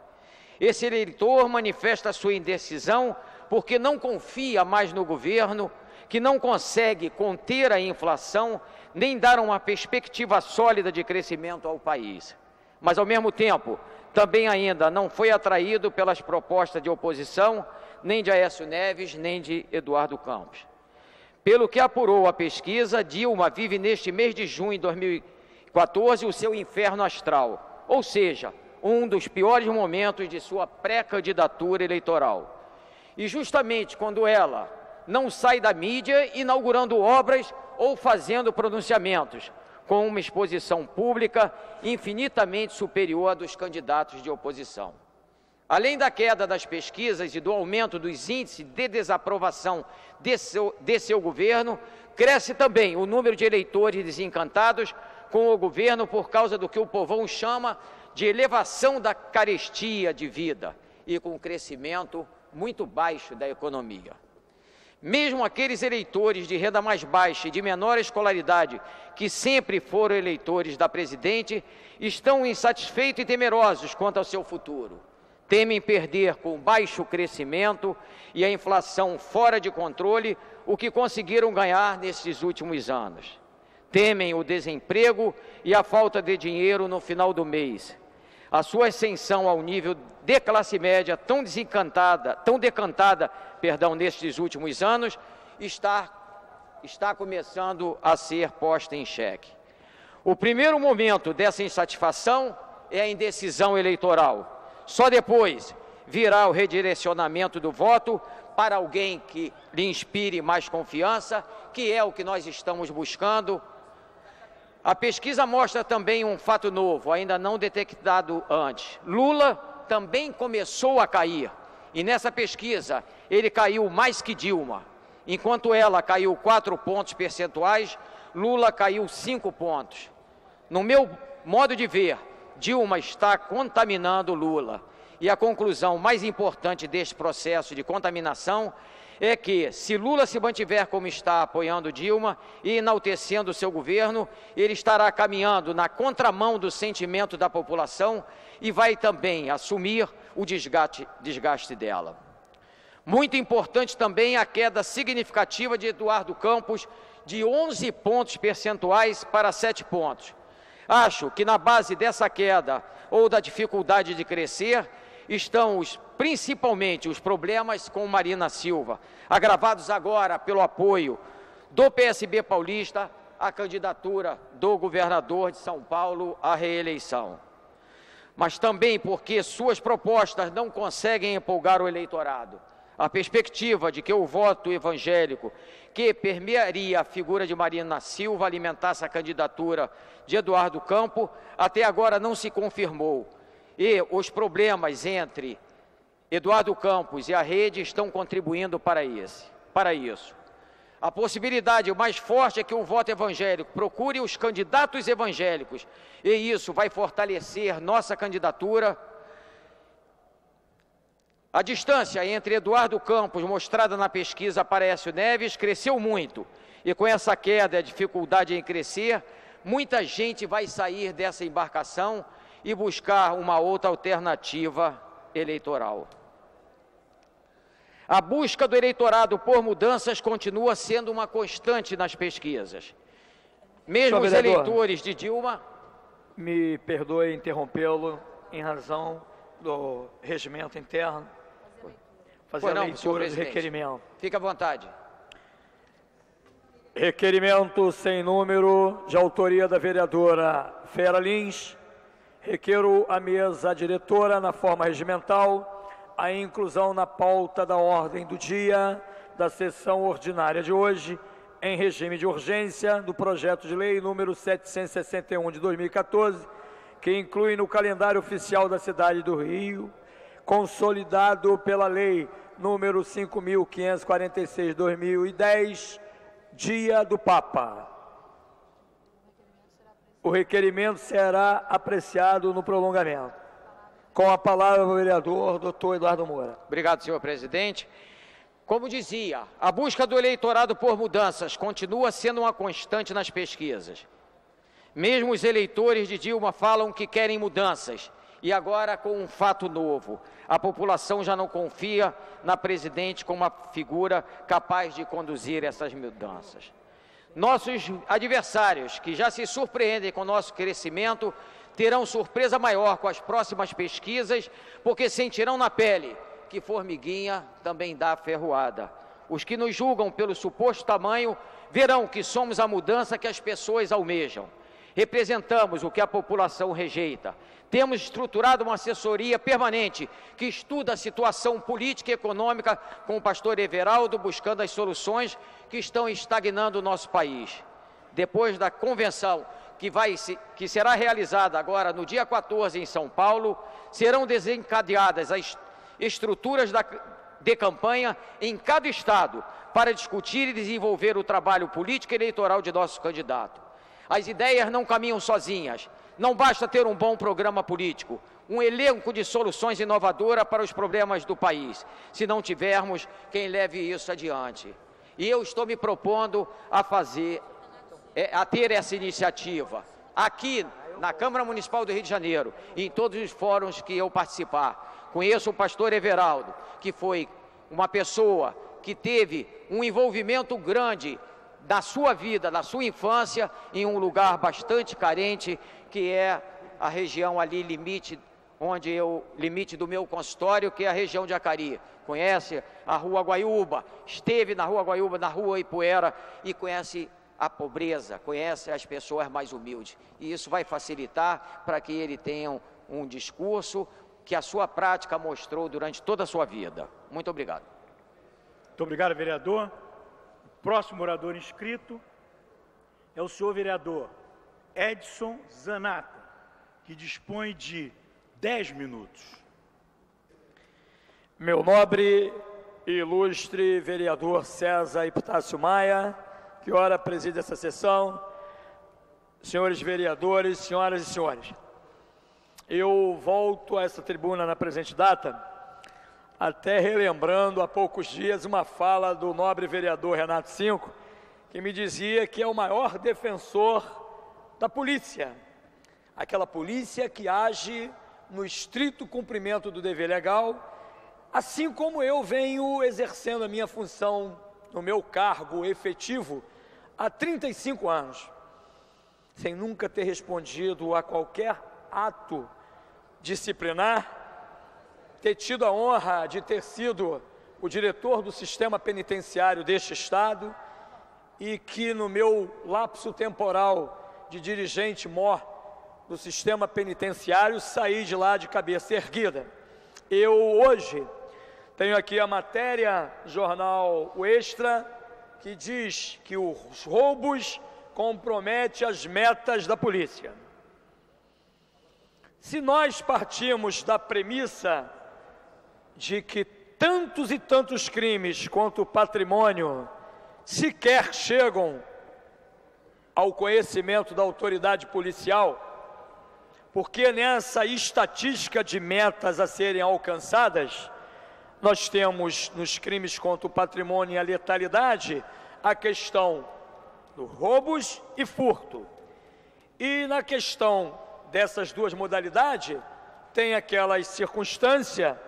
Esse eleitor manifesta sua indecisão porque não confia mais no governo, que não consegue conter a inflação, nem dar uma perspectiva sólida de crescimento ao país. Mas, ao mesmo tempo, também ainda não foi atraído pelas propostas de oposição, nem de Aécio Neves, nem de Eduardo Campos. Pelo que apurou a pesquisa, Dilma vive neste mês de junho de 2014 o seu inferno astral, ou seja, um dos piores momentos de sua pré-candidatura eleitoral. E justamente quando ela não sai da mídia inaugurando obras ou fazendo pronunciamentos, com uma exposição pública infinitamente superior à dos candidatos de oposição. Além da queda das pesquisas e do aumento dos índices de desaprovação de seu governo, cresce também o número de eleitores desencantados com o governo por causa do que o povão chama de elevação da carestia de vida e com crescimento muito baixo da economia. Mesmo aqueles eleitores de renda mais baixa e de menor escolaridade, que sempre foram eleitores da presidente, estão insatisfeitos e temerosos quanto ao seu futuro. Temem perder com baixo crescimento e a inflação fora de controle o que conseguiram ganhar nesses últimos anos. Temem o desemprego e a falta de dinheiro no final do mês. A sua ascensão ao nível de classe média tão decantada, nestes últimos anos, está começando a ser posta em xeque. O primeiro momento dessa insatisfação é a indecisão eleitoral. Só depois virá o redirecionamento do voto para alguém que lhe inspire mais confiança, que é o que nós estamos buscando. A pesquisa mostra também um fato novo, ainda não detectado antes. Lula também começou a cair, e nessa pesquisa ele caiu mais que Dilma. Enquanto ela caiu 4 pontos percentuais, Lula caiu 5 pontos. No meu modo de ver, Dilma está contaminando Lula. E a conclusão mais importante deste processo de contaminação é que, se Lula se mantiver como está, apoiando Dilma e enaltecendo o seu governo, ele estará caminhando na contramão do sentimento da população e vai também assumir o desgaste dela. Muito importante também a queda significativa de Eduardo Campos, de 11 pontos percentuais para 7 pontos. Acho que na base dessa queda ou da dificuldade de crescer estão principalmente os problemas com Marina Silva, agravados agora pelo apoio do PSB paulista à candidatura do governador de São Paulo à reeleição. Mas também porque suas propostas não conseguem empolgar o eleitorado. A perspectiva de que o voto evangélico que permearia a figura de Marina Silva alimentasse a candidatura de Eduardo Campos até agora não se confirmou. E os problemas entre Eduardo Campos e a rede estão contribuindo para isso. A possibilidade mais forte é que o voto evangélico procure os candidatos evangélicos, e isso vai fortalecer nossa candidatura. A distância entre Eduardo Campos, mostrada na pesquisa para Aécio Neves, cresceu muito, e com essa queda e a dificuldade em crescer, muita gente vai sair dessa embarcação e buscar uma outra alternativa eleitoral. A busca do eleitorado por mudanças continua sendo uma constante nas pesquisas. Mesmo os eleitores de Dilma... Me perdoe interrompê-lo em razão do regimento interno. Fazer a leitura do requerimento. Fique à vontade. Requerimento sem número, de autoria da vereadora Vera Lins. Requeiro à mesa diretora, na forma regimental, a inclusão na pauta da ordem do dia da sessão ordinária de hoje, em regime de urgência, do projeto de lei número 761 de 2014, que inclui no calendário oficial da cidade do Rio, consolidado pela lei número 5.546 de 2010, Dia do Papa. O requerimento será apreciado no prolongamento. Com a palavra o vereador Dr. Eduardo Moura. Obrigado, senhor presidente. Como dizia, a busca do eleitorado por mudanças continua sendo uma constante nas pesquisas. Mesmo os eleitores de Dilma falam que querem mudanças. E agora, com um fato novo, a população já não confia na presidente como uma figura capaz de conduzir essas mudanças. Nossos adversários, que já se surpreendem com o nosso crescimento, terão surpresa maior com as próximas pesquisas, porque sentirão na pele que formiguinha também dá ferroada. Os que nos julgam pelo suposto tamanho verão que somos a mudança que as pessoas almejam. Representamos o que a população rejeita. Temos estruturado uma assessoria permanente que estuda a situação política e econômica com o pastor Everaldo, buscando as soluções que estão estagnando o nosso país. Depois da convenção que será realizada agora no dia 14 em São Paulo, serão desencadeadas as estruturas de campanha em cada estado para discutir e desenvolver o trabalho político e eleitoral de nosso candidato. As ideias não caminham sozinhas. Não basta ter um bom programa político, um elenco de soluções inovadoras para os problemas do país, se não tivermos quem leve isso adiante. E eu estou me propondo a ter essa iniciativa aqui na Câmara Municipal do Rio de Janeiro e em todos os fóruns que eu participar. Conheço o pastor Everaldo, que foi uma pessoa que teve um envolvimento grande da sua vida, da sua infância, em um lugar bastante carente, que é a região ali, limite do meu consultório, que é a região de Acari. Conhece a Rua Guaiúba, esteve na Rua Guaiúba, na Rua Ipuera, e conhece a pobreza, conhece as pessoas mais humildes. E isso vai facilitar para que ele tenha um discurso que a sua prática mostrou durante toda a sua vida. Muito obrigado. Muito obrigado, vereador. O próximo orador inscrito é o senhor vereador Edson Zanata, que dispõe de 10 minutos. Meu nobre e ilustre vereador César Epitácio Maia, que ora preside essa sessão, senhores vereadores, senhoras e senhores, eu volto a essa tribuna na presente data, até relembrando há poucos dias uma fala do nobre vereador Renato Cinco, que me dizia que é o maior defensor da polícia, aquela polícia que age no estrito cumprimento do dever legal, assim como eu venho exercendo a minha função no meu cargo efetivo há 35 anos, sem nunca ter respondido a qualquer ato disciplinar, ter tido a honra de ter sido o diretor do sistema penitenciário deste estado e que no meu lapso temporal de dirigente mor do sistema penitenciário saí de lá de cabeça erguida. Eu hoje tenho aqui a matéria, jornal O Extra, que diz que os roubos comprometem as metas da polícia. Se nós partimos da premissa de que tantos e tantos crimes contra o patrimônio sequer chegam ao conhecimento da autoridade policial, porque nessa estatística de metas a serem alcançadas, nós temos nos crimes contra o patrimônio e a letalidade a questão dos roubos e furto. E na questão dessas duas modalidades, tem aquela circunstância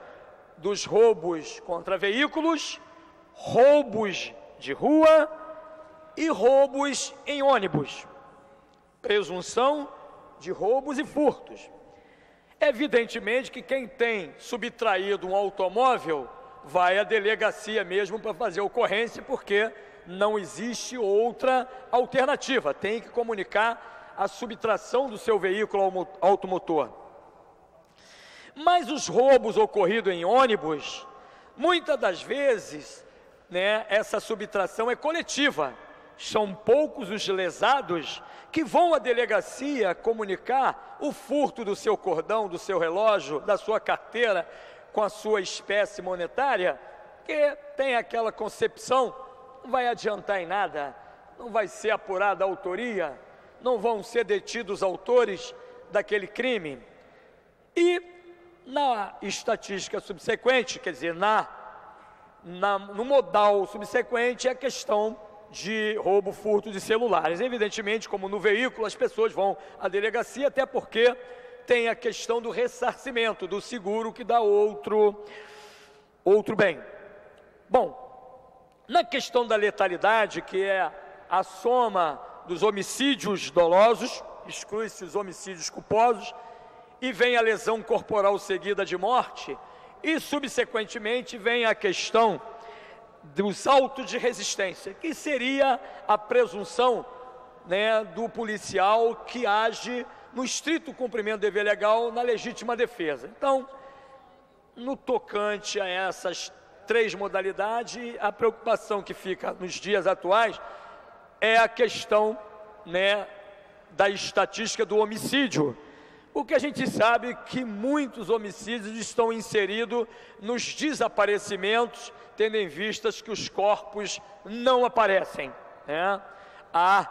dos roubos contra veículos, roubos de rua e roubos em ônibus. Presunção de roubos e furtos. Evidentemente que quem tem subtraído um automóvel vai à delegacia mesmo para fazer ocorrência, porque não existe outra alternativa, tem que comunicar a subtração do seu veículo automotor. Mas os roubos ocorridos em ônibus, muitas das vezes, essa subtração é coletiva. São poucos os lesados que vão à delegacia comunicar o furto do seu cordão, do seu relógio, da sua carteira com a sua espécie monetária, que tem aquela concepção, não vai adiantar em nada, não vai ser apurada a autoria, não vão ser detidos os autores daquele crime. E na estatística subsequente, quer dizer, no modal subsequente, é a questão de roubo, furto de celulares. Evidentemente, como no veículo, as pessoas vão à delegacia, até porque tem a questão do ressarcimento, do seguro que dá outro bem. Bom, na questão da letalidade, que é a soma dos homicídios dolosos, exclui-se os homicídios culposos, e vem a lesão corporal seguida de morte, E, subsequentemente, vem a questão dos autos de resistência, que seria a presunção, né, do policial que age no estrito cumprimento do dever legal na legítima defesa. Então, no tocante a essas três modalidades, a preocupação que fica nos dias atuais é a questão, né, da estatística do homicídio, porque a gente sabe que muitos homicídios estão inseridos nos desaparecimentos, tendo em vista que os corpos não aparecem, né? Há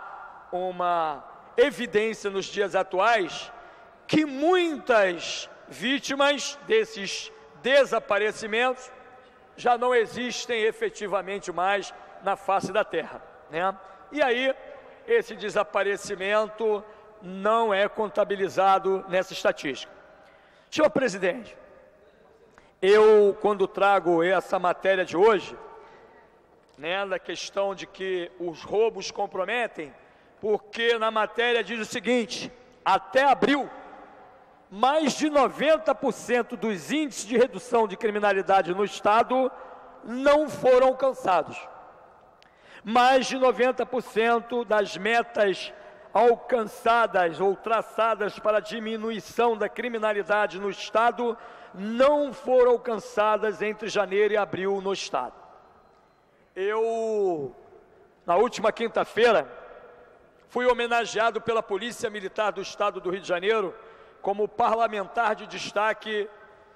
uma evidência nos dias atuais que muitas vítimas desses desaparecimentos já não existem efetivamente mais na face da terra, né? E aí, esse desaparecimento não é contabilizado nessa estatística. Senhor presidente, eu, quando trago essa matéria de hoje, né, da questão de que os roubos comprometem, porque na matéria diz o seguinte: até abril, mais de 90% dos índices de redução de criminalidade no Estado não foram alcançados. Mais de 90% das metas alcançadas ou traçadas para a diminuição da criminalidade no Estado não foram alcançadas entre janeiro e abril no Estado. Eu, na última quinta-feira, fui homenageado pela Polícia Militar do Estado do Rio de Janeiro como parlamentar de destaque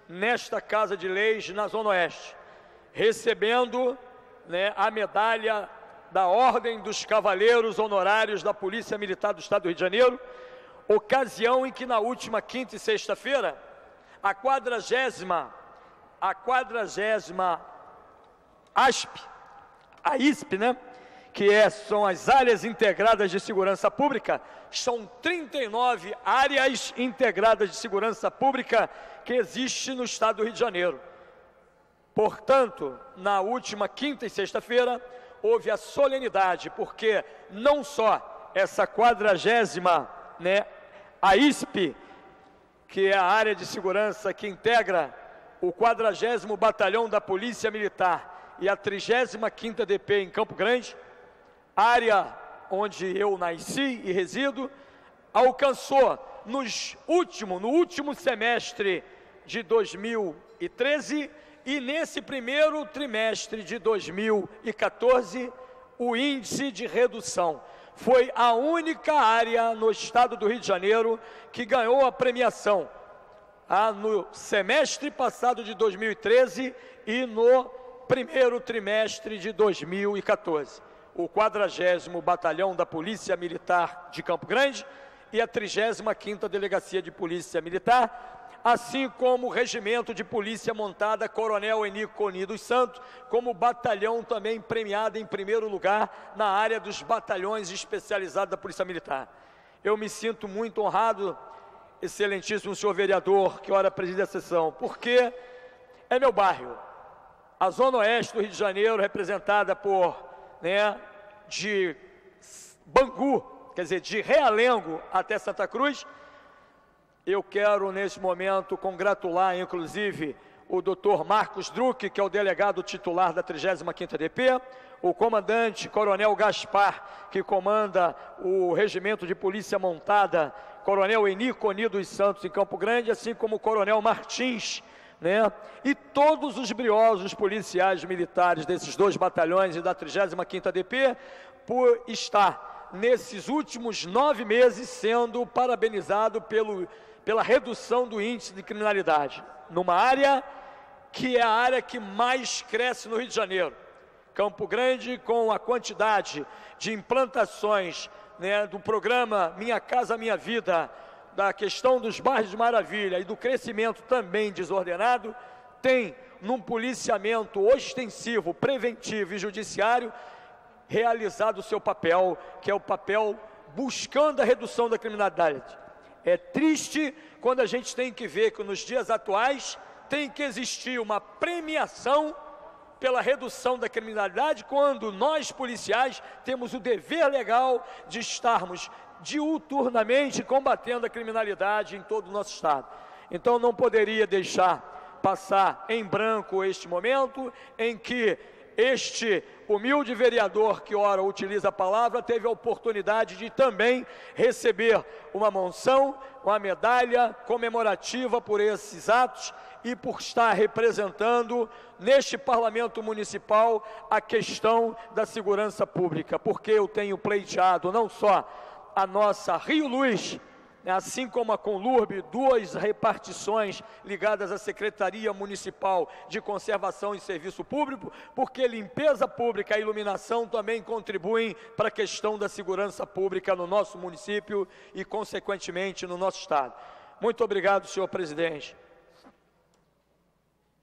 nesta Casa de Leis na Zona Oeste, recebendo, né, a medalha da Ordem dos Cavaleiros Honorários da Polícia Militar do Estado do Rio de Janeiro, ocasião em que na última quinta e sexta-feira, a 40ª AISP, né, que são as áreas integradas de segurança pública, são 39 áreas integradas de segurança pública que existem no Estado do Rio de Janeiro. Portanto, na última quinta e sexta-feira, houve a solenidade, porque não só essa 40ª, né, AISP, que é a área de segurança que integra o 40º Batalhão da Polícia Militar e a 35ª DP em Campo Grande, área onde eu nasci e resido, alcançou no último semestre de 2013 e nesse primeiro trimestre de 2014, o índice de redução. Foi a única área no Estado do Rio de Janeiro que ganhou a premiação no semestre passado de 2013 e no primeiro trimestre de 2014. O 40º Batalhão da Polícia Militar de Campo Grande e a 35ª Delegacia de Polícia Militar, assim como o Regimento de Polícia Montada Coronel Eni Coni dos Santos, como batalhão também premiado em primeiro lugar na área dos batalhões especializados da Polícia Militar. Eu me sinto muito honrado, excelentíssimo senhor vereador, que ora preside a sessão, porque é meu bairro. A Zona Oeste do Rio de Janeiro, representada por, né, de Bangu, quer dizer, de Realengo até Santa Cruz. Eu quero, nesse momento, congratular, inclusive, o Dr. Marcos Druck, que é o delegado titular da 35ª DP, o comandante Coronel Gaspar, que comanda o Regimento de Polícia Montada, Coronel Eni Coni dos Santos, em Campo Grande, assim como o Coronel Martins, né? E todos os briosos policiais militares desses dois batalhões e da 35ª DP, por estar, nesses últimos 9 meses, sendo parabenizado pela redução do índice de criminalidade, numa área que é a área que mais cresce no Rio de Janeiro. Campo Grande, com a quantidade de implantações, né, do programa Minha Casa Minha Vida, da questão dos bairros de Maravilha e do crescimento também desordenado, tem, num policiamento ostensivo, preventivo e judiciário, realizado o seu papel, que é o papel buscando a redução da criminalidade. É triste quando a gente tem que ver que nos dias atuais tem que existir uma premiação pela redução da criminalidade, quando nós policiais temos o dever legal de estarmos diuturnamente combatendo a criminalidade em todo o nosso estado. Então não poderia deixar passar em branco este momento em que este humilde vereador que ora utiliza a palavra teve a oportunidade de também receber uma menção, uma medalha comemorativa por esses atos e por estar representando neste Parlamento Municipal a questão da segurança pública, porque eu tenho pleiteado não só a nossa Rio Luz, assim como a Conlurb, duas repartições ligadas à Secretaria Municipal de Conservação e Serviço Público, porque limpeza pública e iluminação também contribuem para a questão da segurança pública no nosso município e, consequentemente, no nosso estado. Muito obrigado, senhor presidente.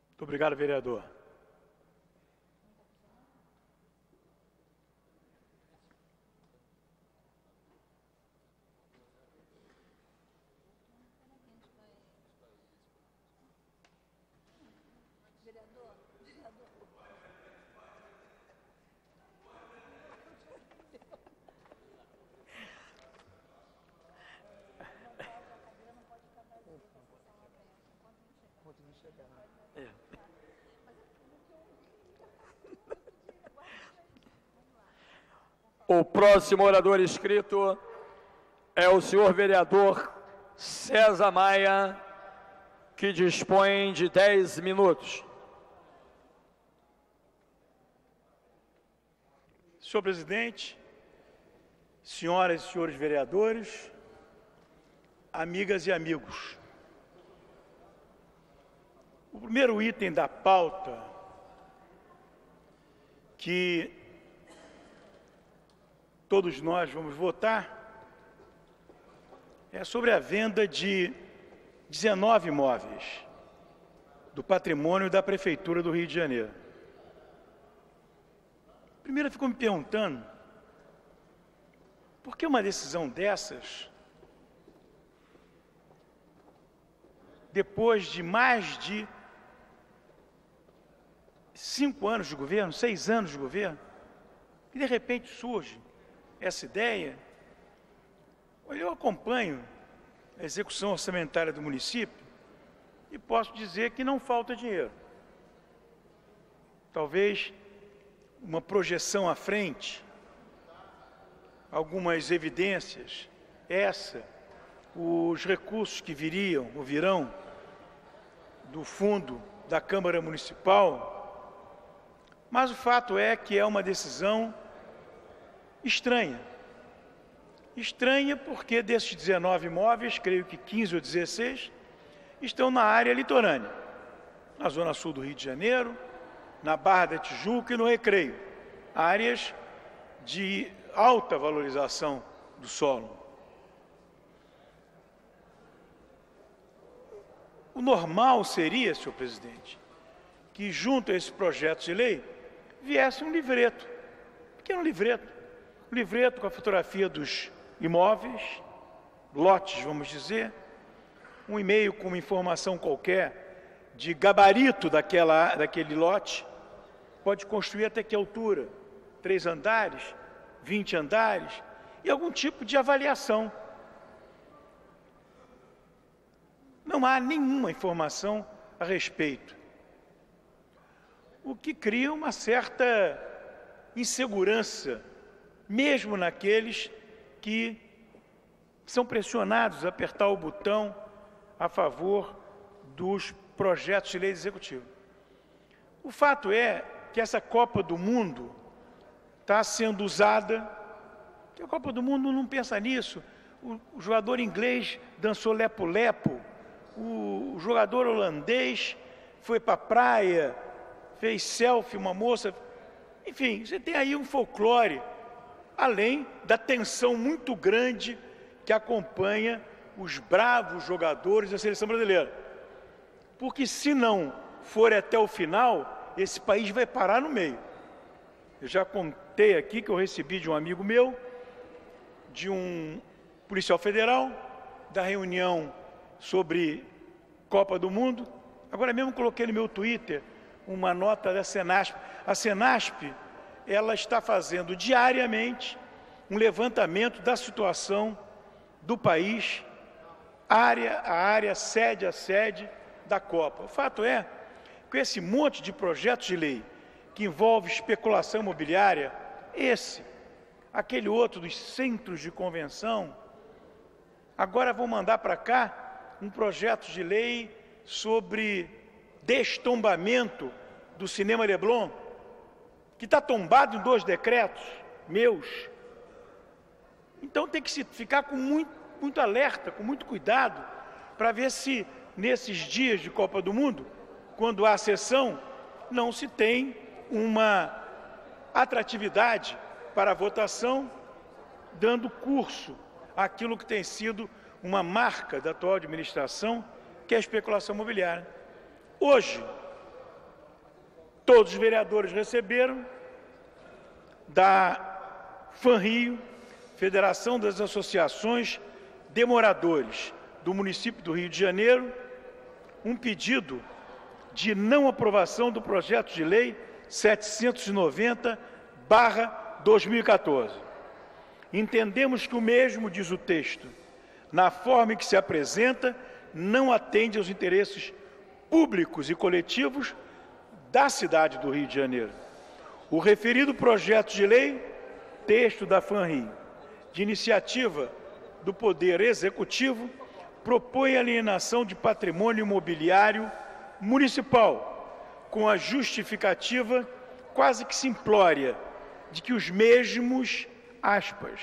Muito obrigado, vereador. O próximo orador inscrito é o senhor vereador César Maia, que dispõe de 10 minutos. Senhor presidente, senhoras e senhores vereadores, amigas e amigos, o primeiro item da pauta que todos nós vamos votar é sobre a venda de 19 imóveis do patrimônio da Prefeitura do Rio de Janeiro. Primeiro eu fico me perguntando, por que uma decisão dessas, depois de mais de 5 anos de governo, 6 anos de governo, e de repente surge essa ideia? Eu acompanho a execução orçamentária do município e posso dizer que não falta dinheiro. Talvez uma projeção à frente, algumas evidências, os recursos que viriam ou virão do fundo da Câmara Municipal, mas o fato é que é uma decisão estranha. Estranha porque desses 19 imóveis, creio que 15 ou 16, estão na área litorânea, na zona sul do Rio de Janeiro, na Barra da Tijuca e no Recreio, áreas de alta valorização do solo. O normal seria, senhor presidente, que junto a esse projeto de lei viesse um livreto, pequeno livreto, um livreto com a fotografia dos imóveis, lotes, vamos dizer, um e-mail com uma informação qualquer de gabarito daquele lote, pode construir até que altura? 3 andares, 20 andares, e algum tipo de avaliação. Não há nenhuma informação a respeito, o que cria uma certa insegurança, mesmo naqueles que são pressionados a apertar o botão a favor dos projetos de lei executivo. O fato é que essa Copa do Mundo está sendo usada, que a Copa do Mundo não pensa nisso. O jogador inglês dançou lepo-lepo, o jogador holandês foi para a praia, fez selfie, uma moça. Enfim, você tem aí um folclore, além da tensão muito grande que acompanha os bravos jogadores da seleção brasileira. Porque se não for até o final, esse país vai parar no meio. Eu já contei aqui que eu recebi de um amigo meu, de um policial federal, da reunião sobre Copa do Mundo. Agora mesmo coloquei no meu Twitter uma nota da Senasp. A Senasp, ela está fazendo diariamente um levantamento da situação do país, área a área, sede a sede, da Copa. O fato é que esse monte de projetos de lei que envolve especulação imobiliária, aquele outro dos centros de convenção, agora vão mandar para cá um projeto de lei sobre destombamento do Cinema Leblon, que está tombado em 2 decretos meus. Então tem que se ficar com muito alerta, com muito cuidado, para ver se nesses dias de Copa do Mundo, quando há sessão, não se tem uma atratividade para a votação, dando curso àquilo que tem sido uma marca da atual administração, que é a especulação imobiliária. Hoje, todos os vereadores receberam da FANRIO, Federação das Associações de Moradores do município do Rio de Janeiro, um pedido de não aprovação do projeto de lei 790/2014. Entendemos que o mesmo, diz o texto, na forma em que se apresenta, não atende aos interesses públicos e coletivos da cidade do Rio de Janeiro. O referido projeto de lei, texto da FANRIO, de iniciativa do Poder Executivo, propõe alienação de patrimônio imobiliário municipal, com a justificativa quase que simplória de que os mesmos, aspas,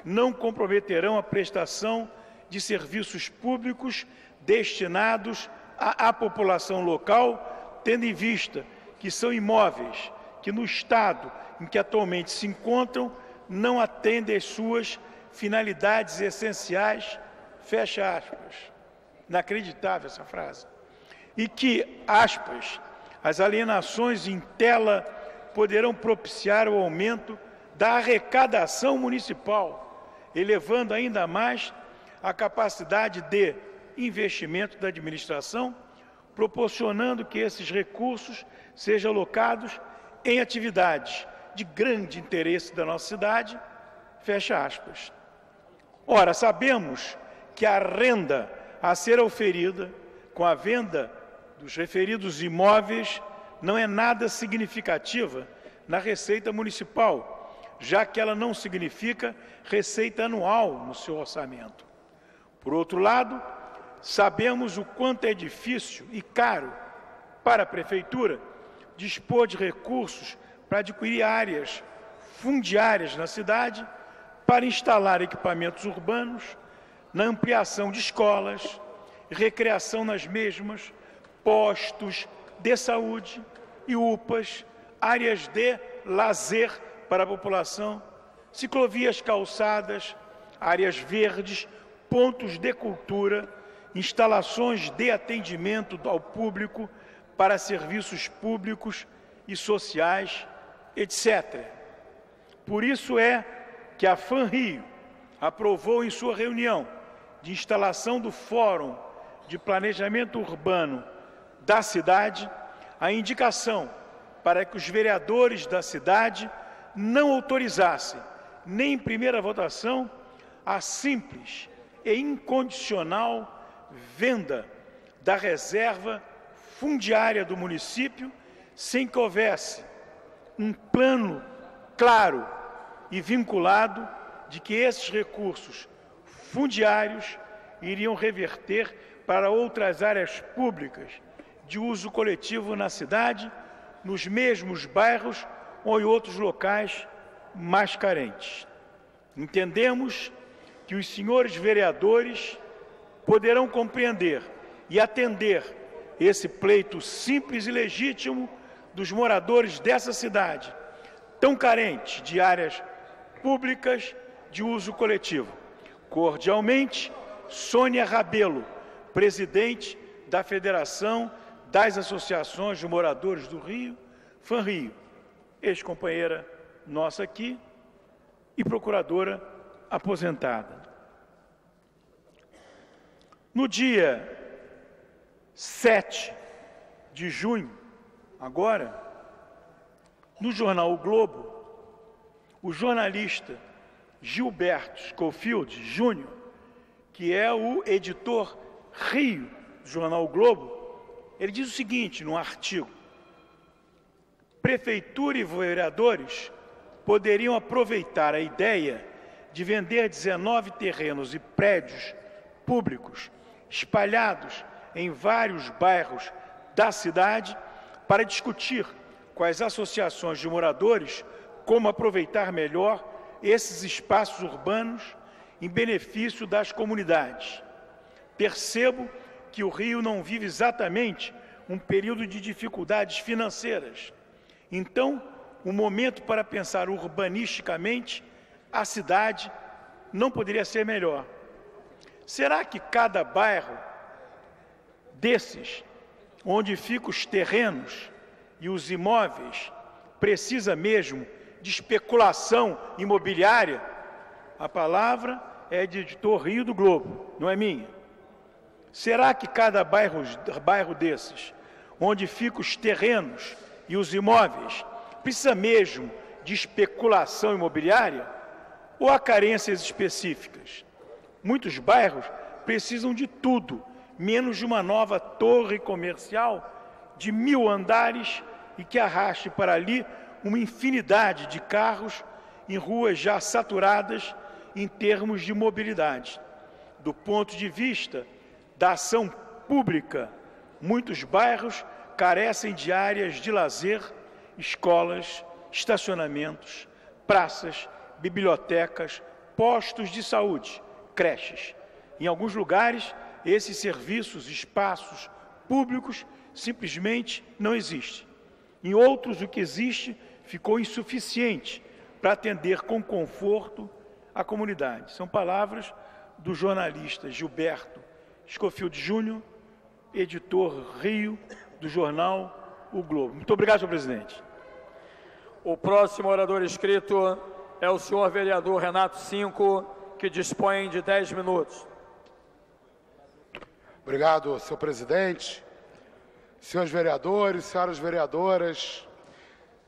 não comprometerão a prestação de serviços públicos destinados à população local, tendo em vista que são imóveis que no estado em que atualmente se encontram não atendem às suas finalidades essenciais, fecha aspas. Inacreditável essa frase. E que, aspas, as alienações em tela poderão propiciar o aumento da arrecadação municipal, elevando ainda mais a capacidade de investimento da administração, proporcionando que esses recursos sejam alocados em atividades de grande interesse da nossa cidade, fecha aspas. Ora, sabemos que a renda a ser oferida com a venda dos referidos imóveis não é nada significativa na receita municipal, já que ela não significa receita anual no seu orçamento. Por outro lado, sabemos o quanto é difícil e caro para a Prefeitura dispor de recursos para adquirir áreas fundiárias na cidade, para instalar equipamentos urbanos, na ampliação de escolas, recreação nas mesmas, postos de saúde e UPAs, áreas de lazer para a população, ciclovias calçadas, áreas verdes, pontos de cultura, instalações de atendimento ao público para serviços públicos e sociais, etc. Por isso é que a FANRIO aprovou em sua reunião de instalação do Fórum de Planejamento Urbano da cidade a indicação para que os vereadores da cidade não autorizassem, nem em primeira votação, a simples e incondicional venda da reserva fundiária do município, sem que houvesse um plano claro e vinculado de que esses recursos fundiários iriam reverter para outras áreas públicas de uso coletivo na cidade, nos mesmos bairros ou em outros locais mais carentes. Entendemos que os senhores vereadores poderão compreender e atender esse pleito simples e legítimo dos moradores dessa cidade, tão carentes de áreas públicas de uso coletivo. Cordialmente, Sônia Rabelo, presidente da Federação das Associações de Moradores do Rio, FANRIO, ex-companheira nossa aqui e procuradora aposentada. No dia 7 de junho, agora, no jornal O Globo, o jornalista Gilberto Schofield Júnior, que é o editor Rio do jornal O Globo, Ele diz o seguinte, num artigo: prefeitura e vereadores poderiam aproveitar a ideia de vender 19 terrenos e prédios públicos espalhados em vários bairros da cidade para discutir com as associações de moradores como aproveitar melhor esses espaços urbanos em benefício das comunidades. Percebo que o Rio não vive exatamente um período de dificuldades financeiras. Então, o momento para pensar urbanisticamente a cidade não poderia ser melhor. Será que cada bairro desses, onde ficam os terrenos e os imóveis, precisa mesmo de especulação imobiliária? A palavra é de editor Rio do Globo, não é minha. Será que cada bairro desses, onde ficam os terrenos e os imóveis, precisa mesmo de especulação imobiliária? Ou há carências específicas? Muitos bairros precisam de tudo, menos de uma nova torre comercial de 1000 andares e que arraste para ali uma infinidade de carros em ruas já saturadas em termos de mobilidade. Do ponto de vista da ação pública, muitos bairros carecem de áreas de lazer, escolas, estacionamentos, praças, bibliotecas, postos de saúde, creches. Em alguns lugares, esses serviços, espaços públicos simplesmente não existem. Em outros, o que existe ficou insuficiente para atender com conforto a comunidade. São palavras do jornalista Gilberto Scofield Júnior, editor Rio do jornal O Globo. Muito obrigado, senhor presidente. O próximo orador inscrito é o senhor vereador Renato Cinco, que dispõe de 10 minutos. Obrigado, senhor presidente. Senhores vereadores, senhoras vereadoras,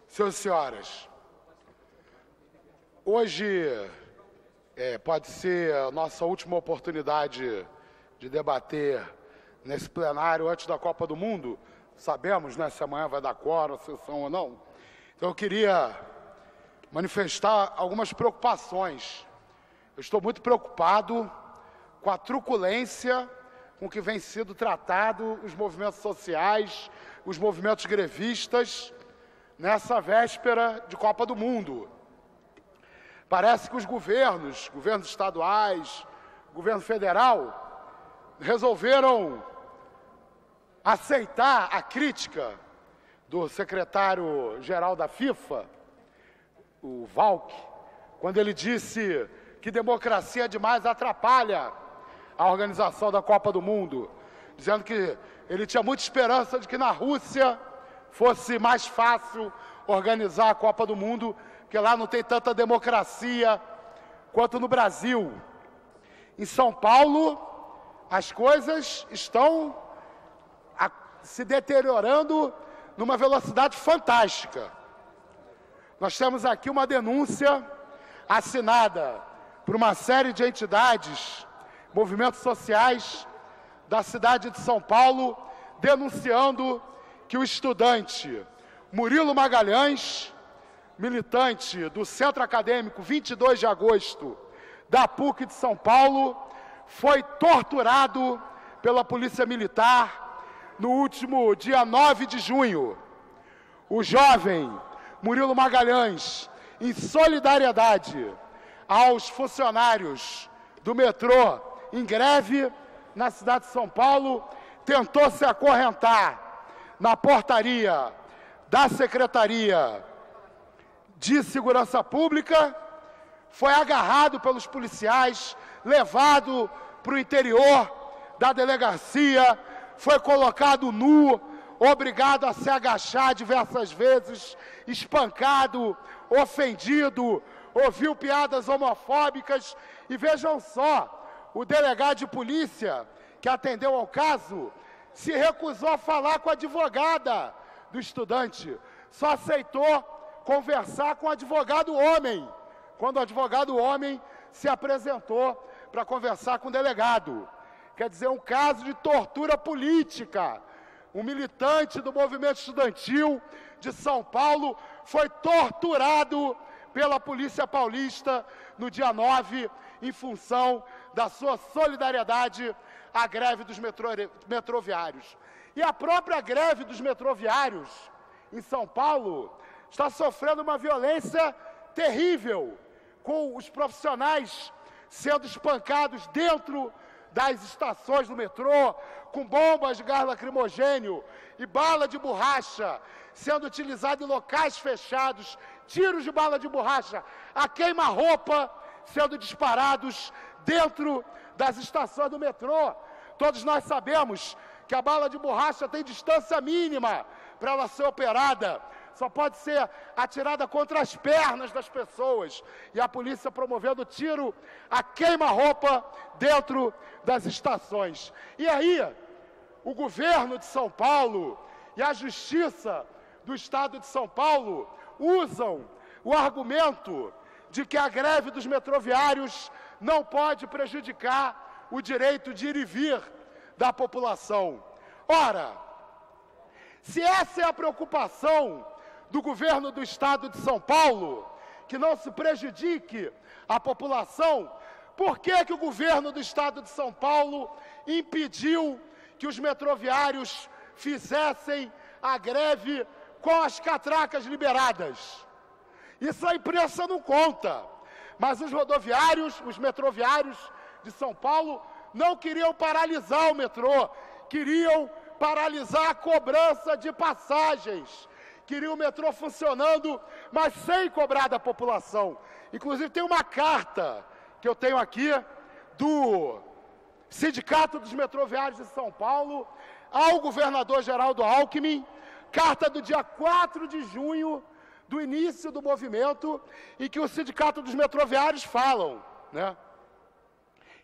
senhores e senhoras, hoje pode ser a nossa última oportunidade de debater nesse plenário antes da Copa do Mundo. Sabemos, né, se amanhã vai dar quórum, sessão ou não. Então eu queria manifestar algumas preocupações. Eu estou muito preocupado com a truculência com que vem sido tratado os movimentos sociais, os movimentos grevistas, nessa véspera de Copa do Mundo. Parece que os governos estaduais, governo federal, resolveram aceitar a crítica do secretário-geral da FIFA, o Valk, quando ele disse que democracia demais atrapalha a organização da Copa do Mundo, dizendo que ele tinha muita esperança de que na Rússia fosse mais fácil organizar a Copa do Mundo, porque lá não tem tanta democracia quanto no Brasil. Em São Paulo, as coisas estão se deteriorando numa velocidade fantástica. Nós temos aqui uma denúncia assinada por uma série de entidades, movimentos sociais da cidade de São Paulo, denunciando que o estudante Murilo Magalhães, militante do Centro Acadêmico 22 de Agosto da PUC de São Paulo, foi torturado pela Polícia Militar no último dia 9 de junho. O jovem Murilo Magalhães, em solidariedade aos funcionários do metrô em greve na cidade de São Paulo, tentou se acorrentar na portaria da Secretaria de Segurança Pública, foi agarrado pelos policiais, levado para o interior da delegacia, foi colocado nu, obrigado a se agachar diversas vezes, espancado, ofendido, ouviu piadas homofóbicas. E vejam só, o delegado de polícia que atendeu ao caso se recusou a falar com a advogada do estudante, só aceitou conversar com o advogado homem, quando o advogado homem se apresentou para conversar com o delegado. Quer dizer, um caso de tortura política, um militante do movimento estudantil de São Paulo, foi torturado pela Polícia Paulista no dia 9, em função da sua solidariedade à greve dos metroviários. E a própria greve dos metroviários em São Paulo está sofrendo uma violência terrível, com os profissionais sendo espancados dentro das estações do metrô, com bombas de gás lacrimogênio e bala de borracha sendo utilizada em locais fechados, tiros de bala de borracha a queima-roupa sendo disparados dentro das estações do metrô. Todos nós sabemos que a bala de borracha tem distância mínima para ela ser operada. Só pode ser atirada contra as pernas das pessoas. E a polícia promovendo tiro a queima-roupa dentro das estações. E aí, o governo de São Paulo e a Justiça do Estado de São Paulo usam o argumento de que a greve dos metroviários não pode prejudicar o direito de ir e vir da população. Ora, se essa é a preocupação do governo do Estado de São Paulo, que não se prejudique a população, por que que o governo do Estado de São Paulo impediu que os metroviários fizessem a greve com as catracas liberadas? Isso a imprensa não conta, mas os rodoviários, os metroviários de São Paulo não queriam paralisar o metrô, queriam paralisar a cobrança de passagens, queriam o metrô funcionando, mas sem cobrar da população. Inclusive tem uma carta que eu tenho aqui do Sindicato dos Metroviários de São Paulo ao governador Geraldo Alckmin, carta do dia 4 de junho, do início do movimento, em que o Sindicato dos Metroviários falam, né,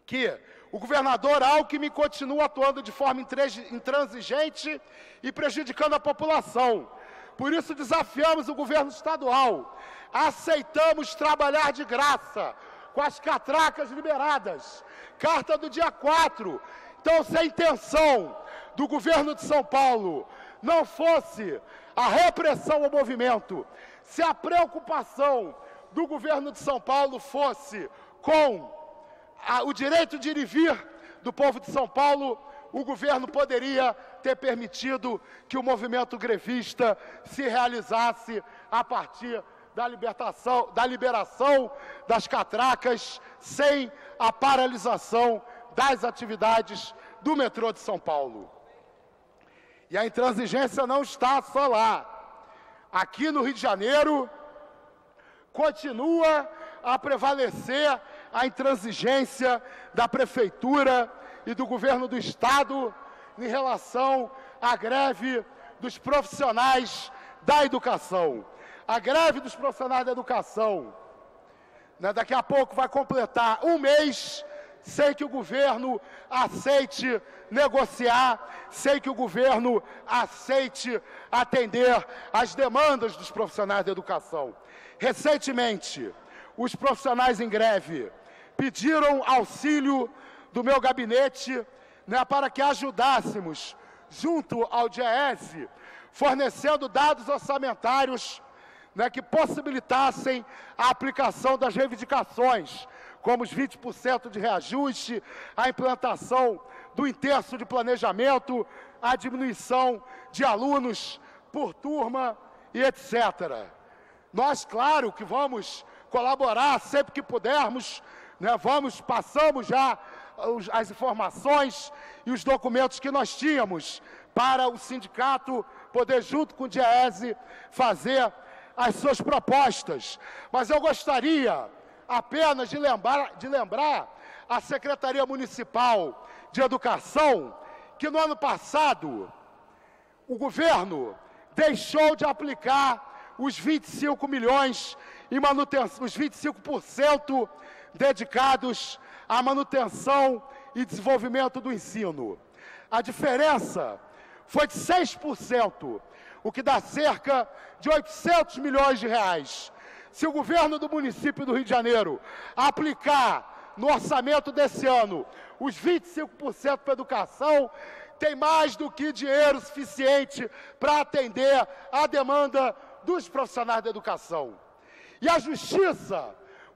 que o governador Alckmin continua atuando de forma intransigente e prejudicando a população. Por isso desafiamos o governo estadual. Aceitamos trabalhar de graça, com as catracas liberadas. Carta do dia 4. Então, se a intenção do governo de São Paulo não fosse a repressão ao movimento, se a preocupação do governo de São Paulo fosse com o direito de ir e vir do povo de São Paulo, o governo poderia ter permitido que o movimento grevista se realizasse a partir da liberação das catracas, sem a paralisação das atividades do metrô de São Paulo. E a intransigência não está só lá. Aqui no Rio de Janeiro, continua a prevalecer a intransigência da Prefeitura e do Governo do Estado em relação à greve dos profissionais da educação. A greve dos profissionais da educação, né, daqui a pouco vai completar um mês sem que o governo aceite negociar, sem que o governo aceite atender às demandas dos profissionais da educação. Recentemente, os profissionais em greve pediram auxílio do meu gabinete, né, para que ajudássemos, junto ao DIEESE, fornecendo dados orçamentários, né, que possibilitassem a aplicação das reivindicações, como os 20% de reajuste, a implantação do intenso de planejamento, a diminuição de alunos por turma e etc. Nós, claro, que vamos colaborar sempre que pudermos, né, passamos já as informações e os documentos que nós tínhamos para o sindicato poder, junto com o DIEESE, fazer as suas propostas. Mas eu gostaria apenas de lembrar a Secretaria Municipal de Educação que no ano passado o governo deixou de aplicar os 25 milhões em manutenção, os 25% dedicados à manutenção e desenvolvimento do ensino. A diferença foi de 6%, o que dá cerca de 800 milhões de reais. Se o governo do município do Rio de Janeiro aplicar no orçamento desse ano os 25% para a educação, tem mais do que dinheiro suficiente para atender a demanda dos profissionais da educação. E a Justiça,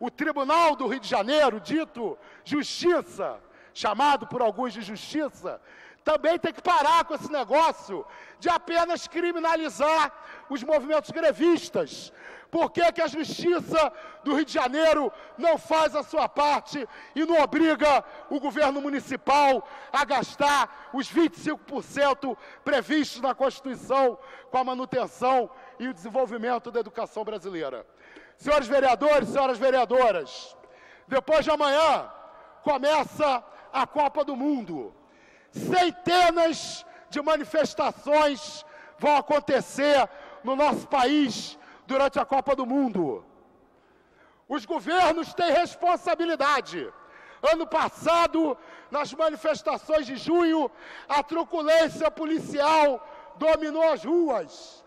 o Tribunal do Rio de Janeiro, dito Justiça, chamado por alguns de Justiça, também tem que parar com esse negócio de apenas criminalizar os movimentos grevistas. Por que que a Justiça do Rio de Janeiro não faz a sua parte e não obriga o governo municipal a gastar os 25% previstos na Constituição com a manutenção e o desenvolvimento da educação brasileira? Senhores vereadores, senhoras vereadoras, depois de amanhã começa a Copa do Mundo. Centenas de manifestações vão acontecer no nosso país durante a Copa do Mundo. Os governos têm responsabilidade. Ano passado, nas manifestações de junho, a truculência policial dominou as ruas.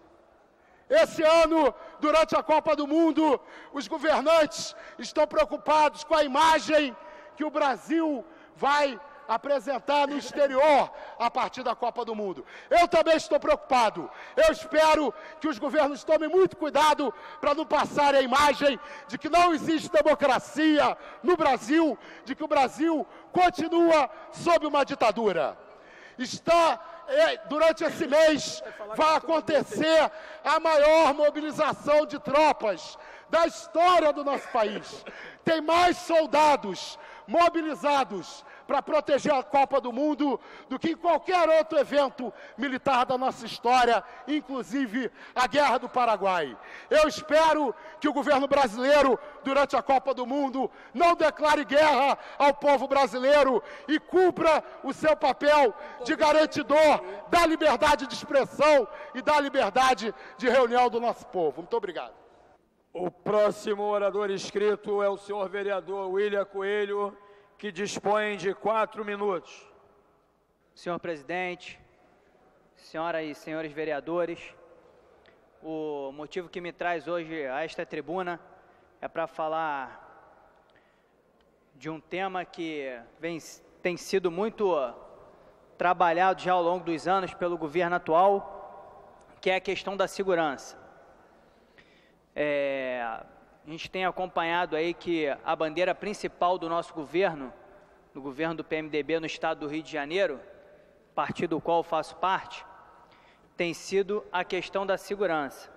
Esse ano, durante a Copa do Mundo, os governantes estão preocupados com a imagem que o Brasil vai apresentar no exterior a partir da Copa do Mundo. Eu também estou preocupado. Eu espero que os governos tomem muito cuidado para não passar a imagem de que não existe democracia no Brasil, de que o Brasil continua sob uma ditadura. Durante esse mês vai acontecer a maior mobilização de tropas da história do nosso país. Tem mais soldados mobilizados para proteger a Copa do Mundo do que em qualquer outro evento militar da nossa história, inclusive a Guerra do Paraguai. Eu espero que o governo brasileiro, durante a Copa do Mundo, não declare guerra ao povo brasileiro e cumpra o seu papel de garantidor da liberdade de expressão e da liberdade de reunião do nosso povo. Muito obrigado. O próximo orador inscrito é o senhor vereador William Coelho, que dispõe de 4 minutos. Senhor presidente, senhoras e senhores vereadores, o motivo que me traz hoje a esta tribuna é para falar de um tema que tem sido muito trabalhado já ao longo dos anos pelo governo atual, que é a questão da segurança. A gente tem acompanhado aí que a bandeira principal do nosso governo, do governo do PMDB no estado do Rio de Janeiro, partido do qual eu faço parte, tem sido a questão da segurança.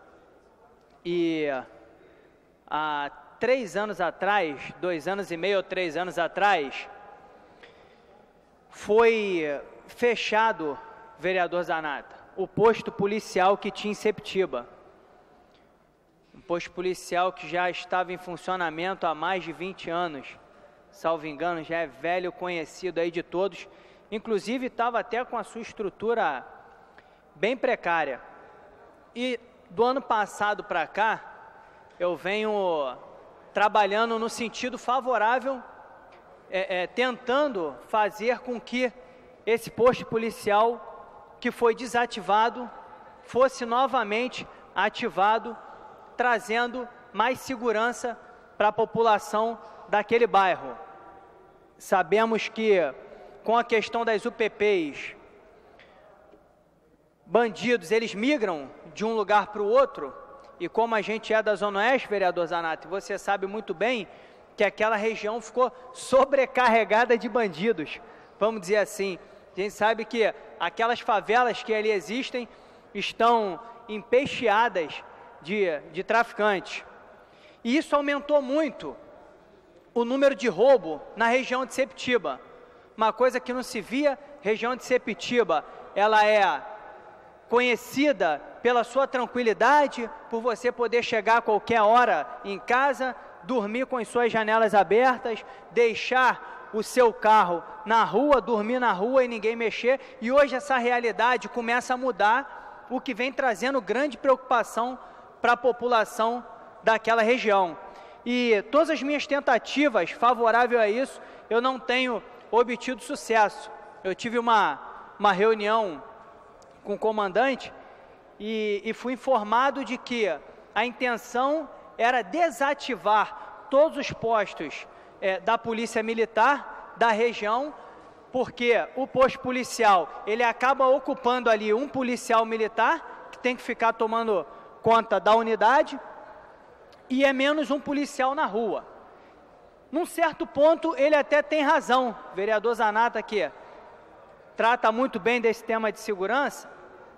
E há 3 anos atrás, 2 anos e meio ou 3 anos atrás, foi fechado, vereador Zanata, o posto policial que tinha em Septiba. Um posto policial que já estava em funcionamento há mais de 20 anos, salvo engano, já é velho conhecido aí de todos, inclusive estava até com a sua estrutura bem precária. E do ano passado para cá, eu venho trabalhando no sentido favorável, tentando fazer com que esse posto policial que foi desativado fosse novamente ativado, trazendo mais segurança para a população daquele bairro. Sabemos que com a questão das UPPs, bandidos, eles migram de um lugar para o outro, e como a gente é da Zona Oeste, vereador Zanata, você sabe muito bem que aquela região ficou sobrecarregada de bandidos, vamos dizer assim. A gente sabe que aquelas favelas que ali existem estão empesteadas de traficantes. E isso aumentou muito o número de roubo na região de Septiba. Uma coisa que não se via, região de Septiba, ela é conhecida pela sua tranquilidade, por você poder chegar a qualquer hora em casa, dormir com as suas janelas abertas, deixar o seu carro na rua, dormir na rua e ninguém mexer. E hoje essa realidade começa a mudar, o que vem trazendo grande preocupação para a população daquela região. E todas as minhas tentativas favoráveis a isso, eu não tenho obtido sucesso. Eu tive uma reunião com o comandante e fui informado de que a intenção era desativar todos os postos da Polícia Militar da região porque o posto policial, ele acaba ocupando ali um policial militar, que tem que ficar tomando conta da unidade, e é menos um policial na rua. Num certo ponto, ele até tem razão, o vereador Zanata aqui trata muito bem desse tema de segurança,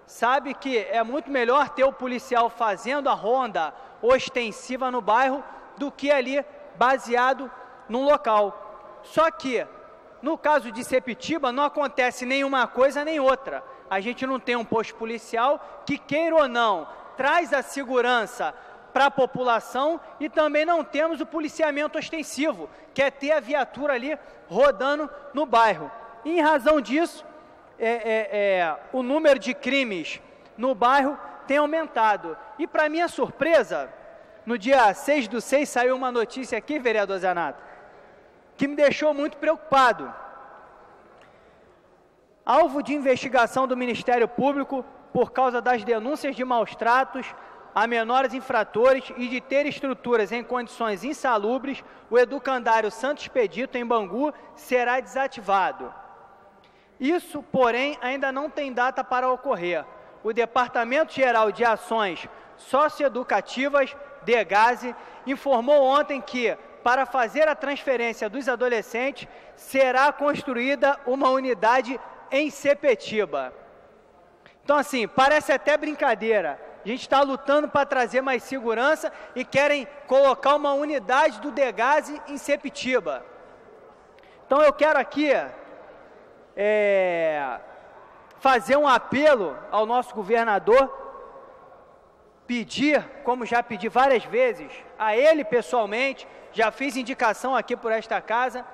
sabe que é muito melhor ter o policial fazendo a ronda ostensiva no bairro do que ali baseado num local. Só que, no caso de Sepetiba, não acontece nenhuma coisa nem outra. A gente não tem um posto policial que, queira ou não, traz a segurança para a população e também não temos o policiamento ostensivo, que é ter a viatura ali rodando no bairro. E, em razão disso, o número de crimes no bairro tem aumentado. E, para minha surpresa, no dia 6/6 saiu uma notícia aqui, vereador Zanata, que me deixou muito preocupado. Alvo de investigação do Ministério Público por causa das denúncias de maus tratos a menores infratores e de ter estruturas em condições insalubres, o educandário Santos Expedito, em Bangu, será desativado. Isso, porém, ainda não tem data para ocorrer. O Departamento Geral de Ações Socioeducativas, DEGASE, informou ontem que, para fazer a transferência dos adolescentes, será construída uma unidade em Sepetiba. Então, assim, parece até brincadeira. A gente está lutando para trazer mais segurança e querem colocar uma unidade do DEGASE em Sepetiba. Então, eu quero aqui fazer um apelo ao nosso governador, pedir, como já pedi várias vezes, a ele pessoalmente, já fiz indicação aqui por esta casa,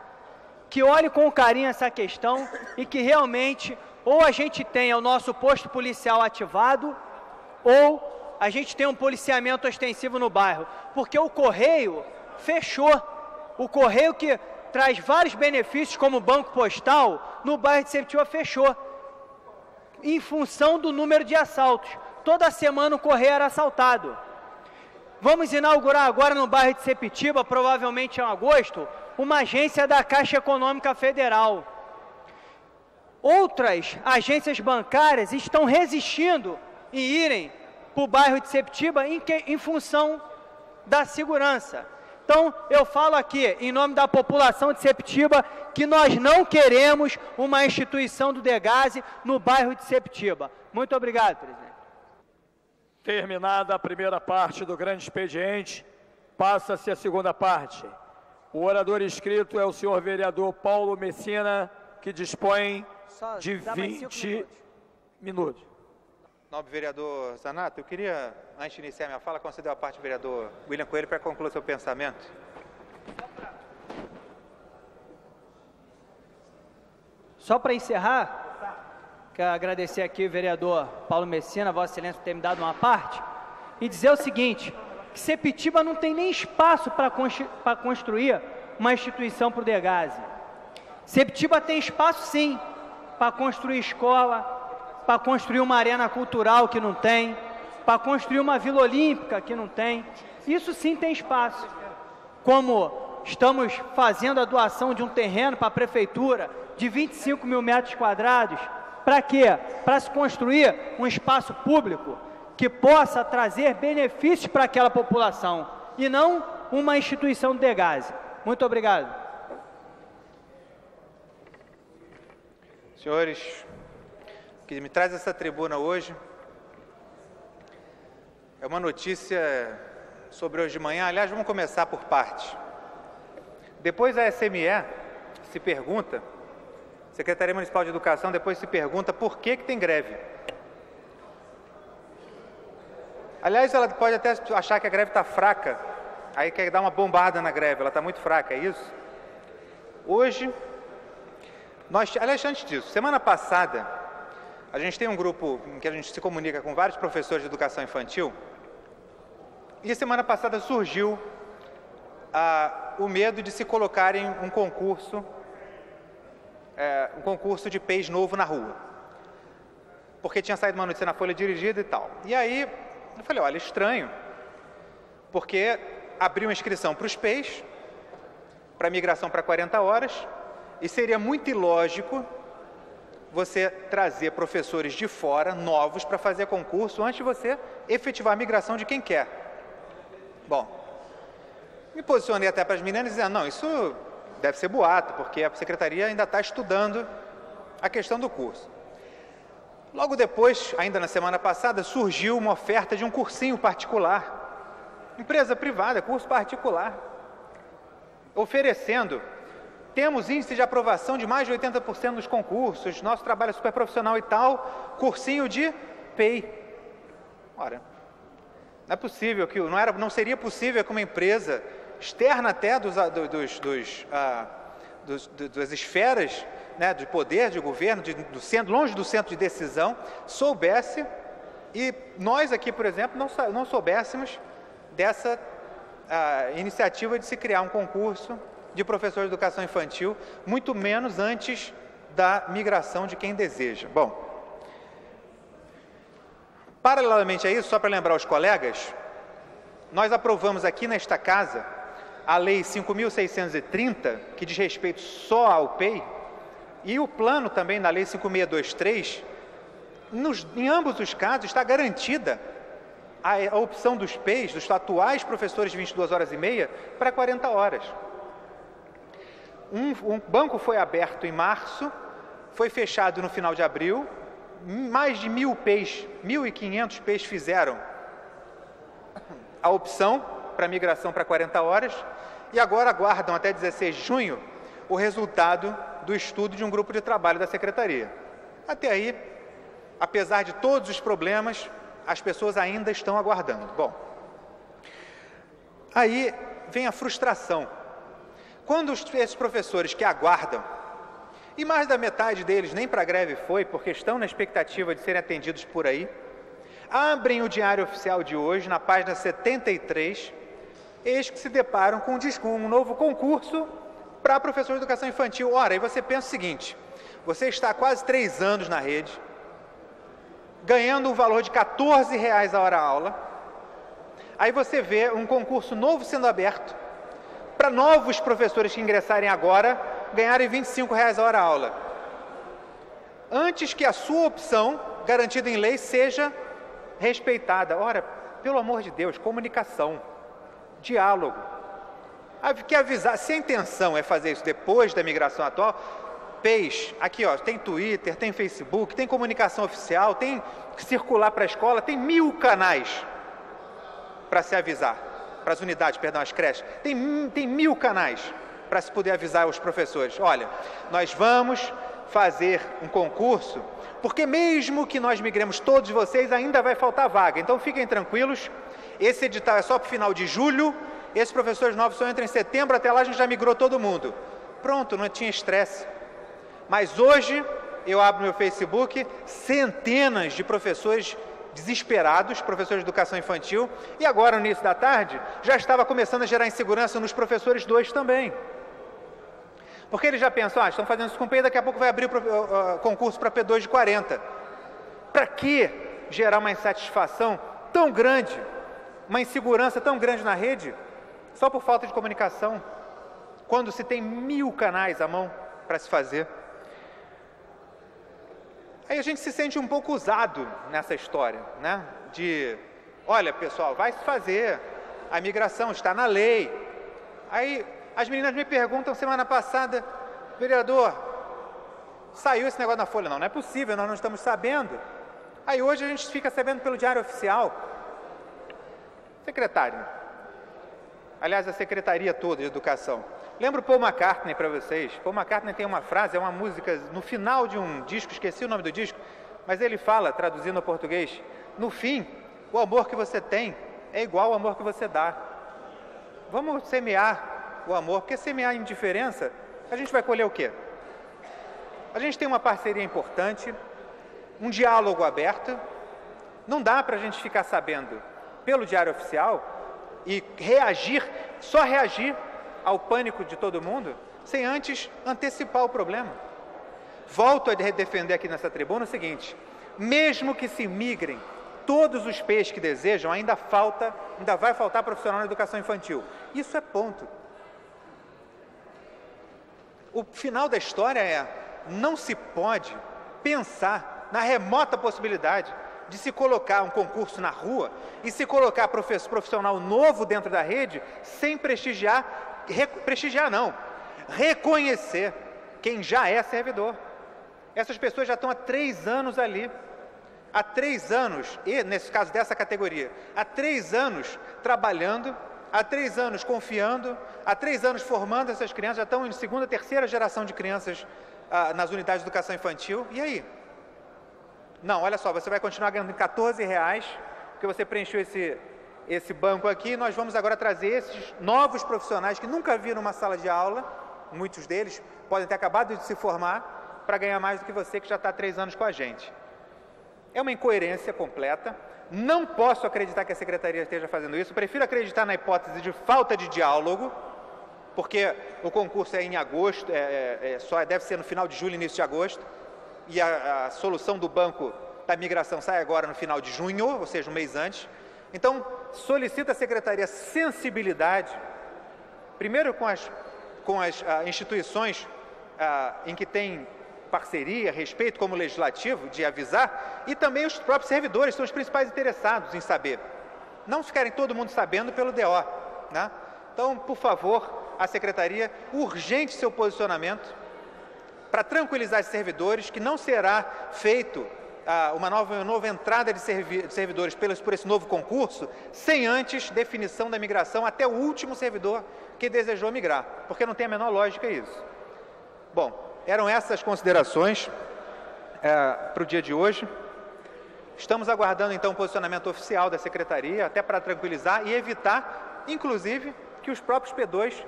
que olhe com carinho essa questão e que realmente ou a gente tenha o nosso posto policial ativado ou a gente tem um policiamento ostensivo no bairro, porque o Correio fechou. O Correio, que traz vários benefícios, como o Banco Postal, no bairro de Sepetiba fechou, em função do número de assaltos. Toda semana o Correio era assaltado. Vamos inaugurar agora no bairro de Sepetiba, provavelmente em agosto, uma agência da Caixa Econômica Federal. Outras agências bancárias estão resistindo em irem para o bairro de Sepetiba em função da segurança. Então, eu falo aqui, em nome da população de Sepetiba, que nós não queremos uma instituição do DEGASE no bairro de Sepetiba. Muito obrigado, presidente. Terminada a primeira parte do grande expediente, passa-se a segunda parte. O orador inscrito é o senhor vereador Paulo Messina, que dispõe de 20 minutos. Nobre vereador Zanata, eu queria, antes de iniciar minha fala, conceder a parte do vereador William Coelho para concluir seu pensamento. Só para encerrar, quero agradecer aqui o vereador Paulo Messina, Vossa Excelência, por ter me dado uma parte, e dizer o seguinte, que Sepetiba não tem nem espaço para construir uma instituição para o DEGASE. Sepetiba tem espaço, sim, para construir escola, para construir uma arena cultural que não tem, para construir uma Vila Olímpica que não tem. Isso sim tem espaço. Como estamos fazendo a doação de um terreno para a prefeitura de 25 mil metros quadrados, para quê? Para se construir um espaço público que possa trazer benefícios para aquela população e não uma instituição do DEGASE. Muito obrigado. Senhores, o que me traz essa tribuna hoje é uma notícia sobre hoje de manhã. Aliás, vamos começar por partes. Depois a SME se pergunta, Secretaria Municipal de Educação depois se pergunta por que tem greve. Aliás, ela pode até achar que a greve está fraca, aí quer dar uma bombada na greve, ela está muito fraca, é isso? Hoje, aliás, antes disso, semana passada, a gente tem um grupo em que a gente se comunica com vários professores de educação infantil, e semana passada surgiu o medo de se colocarem um concurso de PEIs novo na rua, porque tinha saído uma notícia na Folha Dirigida e tal. E aí, eu falei, olha, estranho, porque abriu uma inscrição para os PEIs, para migração para 40 horas, E seria muito ilógico você trazer professores de fora, novos, para fazer concurso antes de você efetivar a migração de quem quer. Bom, me posicionei até para as meninas dizendo, não, isso deve ser boato, porque a secretaria ainda está estudando a questão do curso. Logo depois, ainda na semana passada, surgiu uma oferta de um cursinho particular, empresa privada, curso particular, oferecendo. Temos índice de aprovação de mais de 80% dos concursos, nosso trabalho é super profissional e tal, cursinho de PEI. Ora, não é possível que, não seria possível que uma empresa externa até das esferas, né, de poder, de governo, longe do centro de decisão, soubesse, e nós aqui, por exemplo, não soubéssemos dessa iniciativa de se criar um concurso de professor de educação infantil, muito menos antes da migração de quem deseja. Bom, paralelamente a isso, só para lembrar os colegas, nós aprovamos aqui nesta casa a Lei 5.630, que diz respeito só ao PEI, e o plano também da Lei 5.623, em ambos os casos está garantida a opção dos PEIs, dos atuais professores de 22 horas e meia, para 40 horas. Um banco foi aberto em março, foi fechado no final de abril, mais de 1.000 PEIs, 1.500 PEIs fizeram a opção para migração para 40 horas e agora aguardam até 16 de junho o resultado do estudo de um grupo de trabalho da Secretaria. Até aí, apesar de todos os problemas, as pessoas ainda estão aguardando. Bom, aí vem a frustração. Quando esses professores que aguardam, e mais da metade deles nem para a greve foi, porque estão na expectativa de serem atendidos por aí, abrem o Diário Oficial de hoje, na página 73, eis que se deparam com um novo concurso para professor de educação infantil. Ora, aí você pensa o seguinte, você está há quase 3 anos na rede, ganhando um valor de R$14 a hora-aula, aí você vê um concurso novo sendo aberto, para novos professores que ingressarem agora, ganharem R$25 a hora-aula. Antes que a sua opção, garantida em lei, seja respeitada. Ora, pelo amor de Deus, comunicação, diálogo. Que avisar, se a intenção é fazer isso depois da migração atual, PEIs, aqui ó, tem Twitter, tem Facebook, tem comunicação oficial, tem circular para a escola, tem 1000 canais para se avisar. Para as unidades, perdão, as creches, tem 1000 canais para se poder avisar os professores. Olha, nós vamos fazer um concurso, porque mesmo que nós migremos todos vocês, ainda vai faltar vaga. Então fiquem tranquilos, esse edital é só para o final de julho, esses professores novos só entram em setembro, até lá a gente já migrou todo mundo. Pronto, não tinha estresse. Mas hoje, eu abro meu Facebook, centenas de professores desesperados, professores de educação infantil, e agora, no início da tarde, já estava começando a gerar insegurança nos professores 2 também. Porque eles já pensam, estão fazendo isso com PEI, daqui a pouco vai abrir o concurso para P2 de 40. Para que gerar uma insatisfação tão grande, uma insegurança tão grande na rede, só por falta de comunicação, quando se tem 1000 canais à mão para se fazer? Aí a gente se sente um pouco usado nessa história, né? Olha, pessoal, vai se fazer, a migração está na lei. Aí as meninas me perguntam semana passada, vereador, saiu esse negócio na Folha? Não é possível, nós não estamos sabendo. Aí hoje a gente fica sabendo pelo Diário Oficial. Secretário, aliás, a secretaria toda de educação. Lembro Paul McCartney para vocês. Paul McCartney tem uma frase, é uma música no final de um disco, esqueci o nome do disco, mas ele fala, traduzindo ao português, no fim, o amor que você tem é igual ao amor que você dá. Vamos semear o amor, porque semear indiferença, a gente vai colher o quê? A gente tem uma parceria importante, um diálogo aberto, não dá para a gente ficar sabendo pelo Diário Oficial e só reagir ao pânico de todo mundo, sem antes antecipar o problema. Volto a defender aqui nessa tribuna o seguinte, mesmo que se migrem todos os PEIs que desejam, ainda vai faltar profissional na educação infantil. Isso é ponto. O final da história é: não se pode pensar na remota possibilidade de se colocar um concurso na rua e se colocar profissional novo dentro da rede sem reconhecer quem já é servidor. Essas pessoas já estão há 3 anos ali, há 3 anos, e nesse caso dessa categoria, há 3 anos trabalhando, há 3 anos confiando, há 3 anos formando essas crianças, já estão em 2ª, 3ª geração de crianças nas unidades de educação infantil. E aí? Não, olha só, você vai continuar ganhando R$14, porque você preencheu esse banco aqui. Nós vamos agora trazer esses novos profissionais que nunca viram uma sala de aula, muitos deles podem ter acabado de se formar, para ganhar mais do que você que já está há 3 anos com a gente. É uma incoerência completa. Não posso acreditar que a Secretaria esteja fazendo isso. Prefiro acreditar na hipótese de falta de diálogo, porque o concurso é em agosto, deve ser no final de julho, início de agosto, e a solução do banco da migração sai agora no final de junho, ou seja, um mês antes. Então, solicito à Secretaria sensibilidade, primeiro com as instituições em que tem parceria, respeito como legislativo, de avisar, e também os próprios servidores são os principais interessados em saber. Não ficarem todo mundo sabendo pelo DO, né? Então, por favor, a Secretaria, urgente seu posicionamento para tranquilizar os servidores, que não será feito uma nova entrada de servidores por esse novo concurso, sem antes definição da migração até o último servidor que desejou migrar, porque não tem a menor lógica isso. Bom, eram essas considerações para o dia de hoje. Estamos aguardando, então, o posicionamento oficial da Secretaria, até para tranquilizar e evitar, inclusive, que os próprios P2,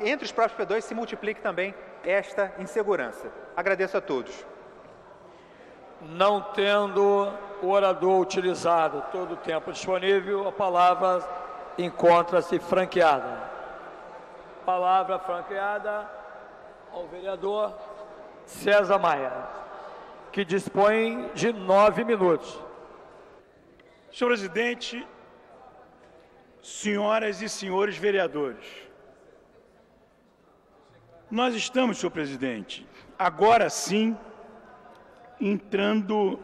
entre os próprios P2, se multiplique também esta insegurança. Agradeço a todos. Não tendo o orador utilizado todo o tempo disponível, a palavra encontra-se franqueada. Palavra franqueada ao vereador César Maia, que dispõe de 9 minutos. Senhor presidente, senhoras e senhores vereadores, nós estamos, senhor presidente, agora sim, entrando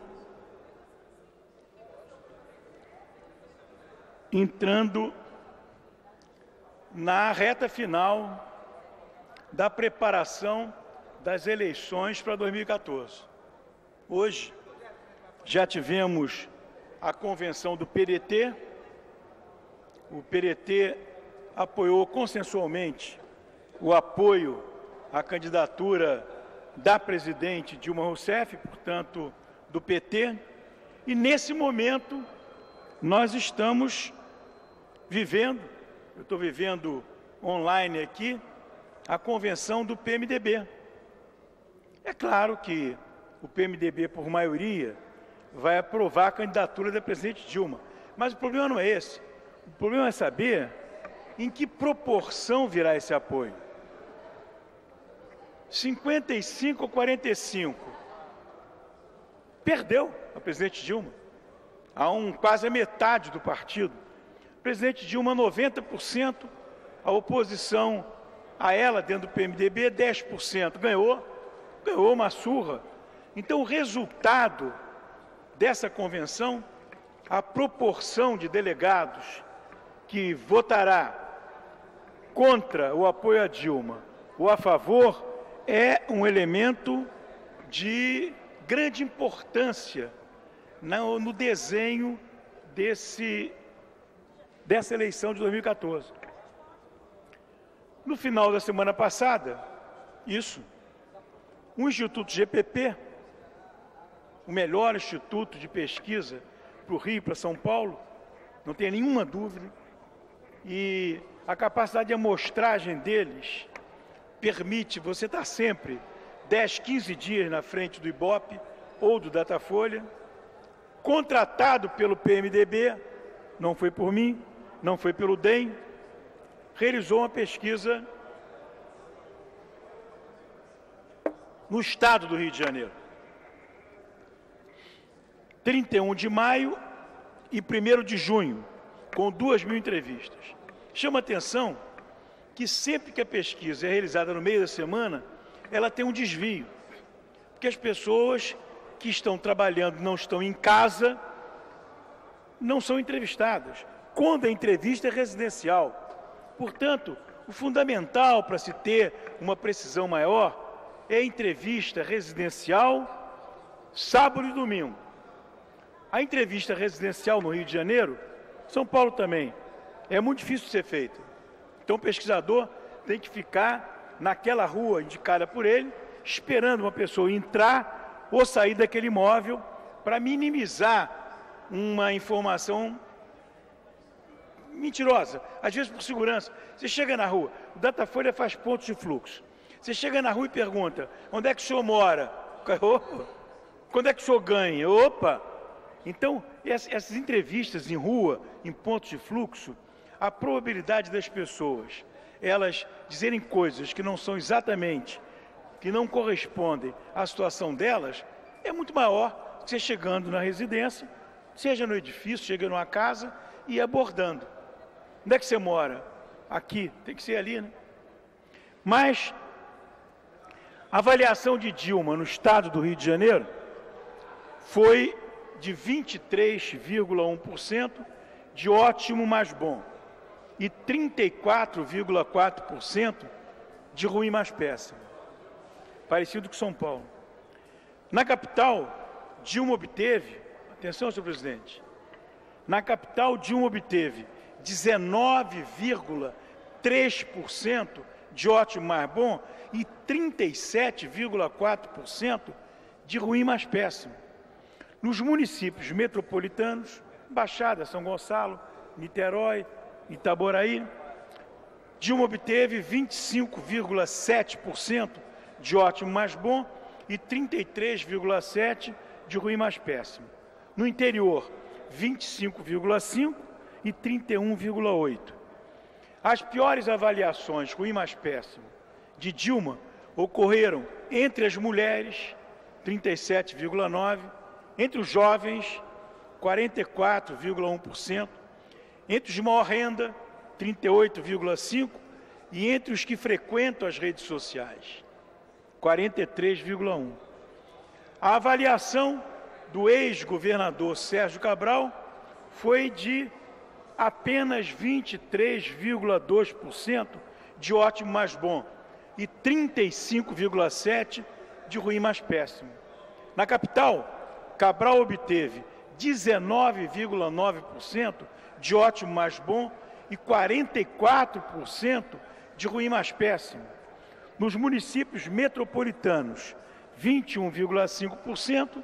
na reta final da preparação das eleições para 2014. Hoje, já tivemos a convenção do PDT, o PDT apoiou consensualmente o apoio à candidatura da presidente Dilma Rousseff, portanto, do PT, e nesse momento nós estamos vivendo, eu estou vivendo online aqui, a convenção do PMDB. É claro que o PMDB, por maioria, vai aprovar a candidatura da presidente Dilma, mas o problema não é esse. O problema é saber em que proporção virá esse apoio. 55 ou 45. Perdeu a presidente Dilma. Há quase a metade do partido. Presidente Dilma, 90%, a oposição a ela dentro do PMDB, 10%. Ganhou uma surra. Então, o resultado dessa convenção, a proporção de delegados que votará contra o apoio a Dilma ou a favor, é um elemento de grande importância no desenho dessa eleição de 2014. No final da semana passada, o Instituto GPP, o melhor instituto de pesquisa para o Rio e para São Paulo, não tem nenhuma dúvida, e a capacidade de amostragem deles permite você estar sempre 10, 15 dias na frente do Ibope ou do Datafolha, contratado pelo PMDB, não foi por mim, não foi pelo DEM, realizou uma pesquisa no estado do Rio de Janeiro. 31 de maio e 1º de junho, com 2.000 entrevistas. Chama atenção que sempre que a pesquisa é realizada no meio da semana, ela tem um desvio, porque as pessoas que estão trabalhando, não estão em casa, não são entrevistadas, quando a entrevista é residencial. Portanto, o fundamental para se ter uma precisão maior é a entrevista residencial sábado e domingo. A entrevista residencial no Rio de Janeiro, São Paulo também, é muito difícil de ser feita. Então o pesquisador tem que ficar naquela rua indicada por ele, esperando uma pessoa entrar ou sair daquele imóvel para minimizar uma informação mentirosa, às vezes por segurança. Você chega na rua, o Datafolha faz pontos de fluxo. Você chega na rua e pergunta, onde é que o senhor mora? Opa. Quando é que o senhor ganha? Opa! Então, essas entrevistas em rua, em pontos de fluxo, a probabilidade das pessoas, elas dizerem coisas que não são exatamente, que não correspondem à situação delas, é muito maior que você chegando na residência, seja no edifício, chega numa casa e abordando. Onde é que você mora? Aqui, tem que ser ali, né? Mas a avaliação de Dilma no estado do Rio de Janeiro foi de 23,1% de ótimo mais bom e 34,4% de ruim mais péssimo. Parecido com São Paulo. Na capital, Dilma obteve, atenção, senhor presidente, na capital, Dilma obteve 19,3% de ótimo mais bom e 37,4% de ruim mais péssimo. Nos municípios metropolitanos, Baixada, São Gonçalo, Niterói, Itaboraí, Dilma obteve 25,7% de ótimo mais bom e 33,7% de ruim mais péssimo. No interior, 25,5% e 31,8%. As piores avaliações, ruim mais péssimo, de Dilma ocorreram entre as mulheres, 37,9%, entre os jovens, 44,1%, entre os de maior renda, 38,5%, e entre os que frequentam as redes sociais, 43,1%. A avaliação do ex-governador Sérgio Cabral foi de apenas 23,2% de ótimo mais bom e 35,7% de ruim mais péssimo. Na capital, Cabral obteve 19,9% de ótimo mais bom e 44% de ruim mais péssimo. Nos municípios metropolitanos, 21,5%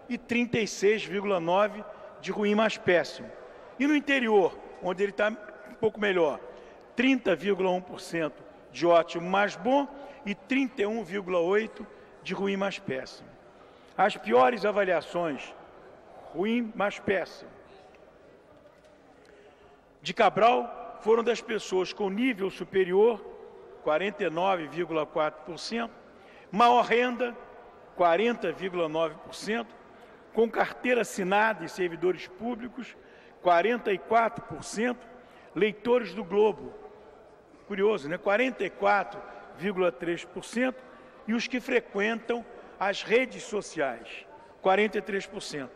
e 36,9% de ruim mais péssimo. E no interior, onde ele está um pouco melhor, 30,1% de ótimo mais bom e 31,8% de ruim mais péssimo. As piores avaliações, ruim mais péssimo, de Cabral foram das pessoas com nível superior, 49,4%, maior renda, 40,9%, com carteira assinada e servidores públicos, 44%, leitores do Globo, curioso, né? 44,3%, e os que frequentam as redes sociais, 43%.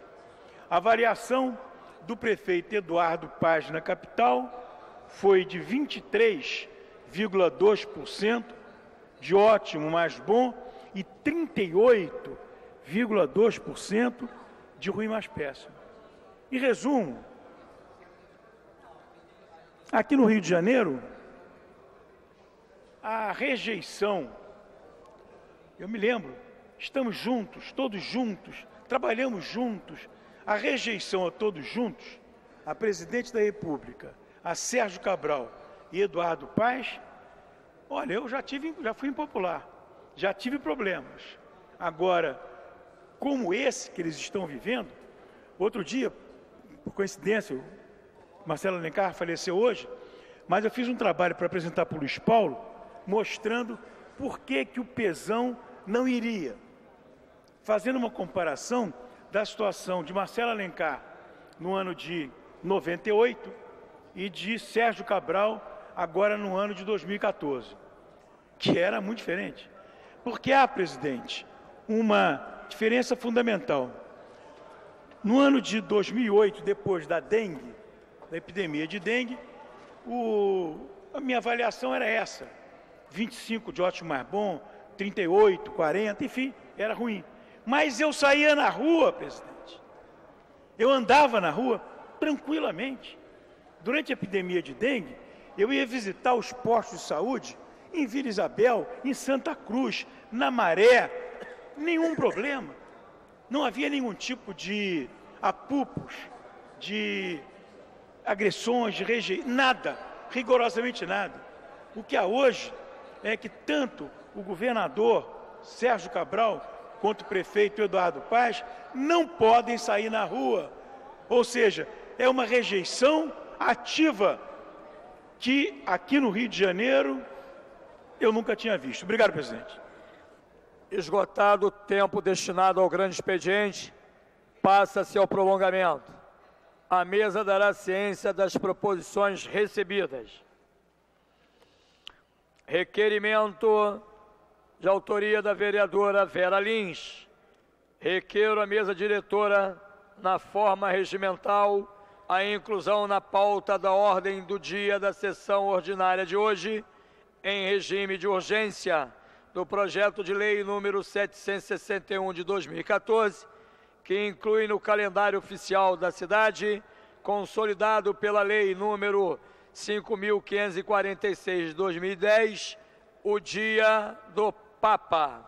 A avaliação do prefeito Eduardo Paz na capital foi de 23,2% de ótimo mais bom e 38,2% de ruim mais péssimo. Em resumo, aqui no Rio de Janeiro, a rejeição, eu me lembro, estamos juntos, todos juntos, trabalhamos juntos, a rejeição a todos juntos, a presidente da República, a Sérgio Cabral e Eduardo Paz, olha, eu já fui impopular, já tive problemas. Agora, como esse que eles estão vivendo, outro dia, por coincidência, o Marcelo Alencar faleceu hoje, mas eu fiz um trabalho para apresentar para o Luiz Paulo, mostrando por que o Pezão não iria, fazendo uma comparação da situação de Marcelo Alencar no ano de 98 e de Sérgio Cabral agora no ano de 2014, que era muito diferente. Porque há, presidente, uma diferença fundamental. No ano de 2008, depois da dengue, da epidemia de dengue, a minha avaliação era essa: 25 de ótimo mais bom, 38, 40, enfim, era ruim. Mas eu saía na rua, presidente, eu andava na rua tranquilamente. Durante a epidemia de dengue, eu ia visitar os postos de saúde em Vila Isabel, em Santa Cruz, na Maré, nenhum problema. Não havia nenhum tipo de apupos, de agressões, de rejeição, nada, rigorosamente nada. O que há hoje é que tanto o governador Sérgio Cabral quanto o prefeito Eduardo Paes não podem sair na rua. Ou seja, é uma rejeição ativa que aqui no Rio de Janeiro eu nunca tinha visto. Obrigado, presidente. Esgotado o tempo destinado ao grande expediente, passa-se ao prolongamento. A mesa dará ciência das proposições recebidas. Requerimento de autoria da vereadora Vera Lins. Requeiro à mesa diretora, na forma regimental, a inclusão na pauta da ordem do dia da sessão ordinária de hoje, em regime de urgência, do projeto de lei número 761 de 2014, que inclui no calendário oficial da cidade, consolidado pela lei número 5.546 de 2010, o Dia do Papa.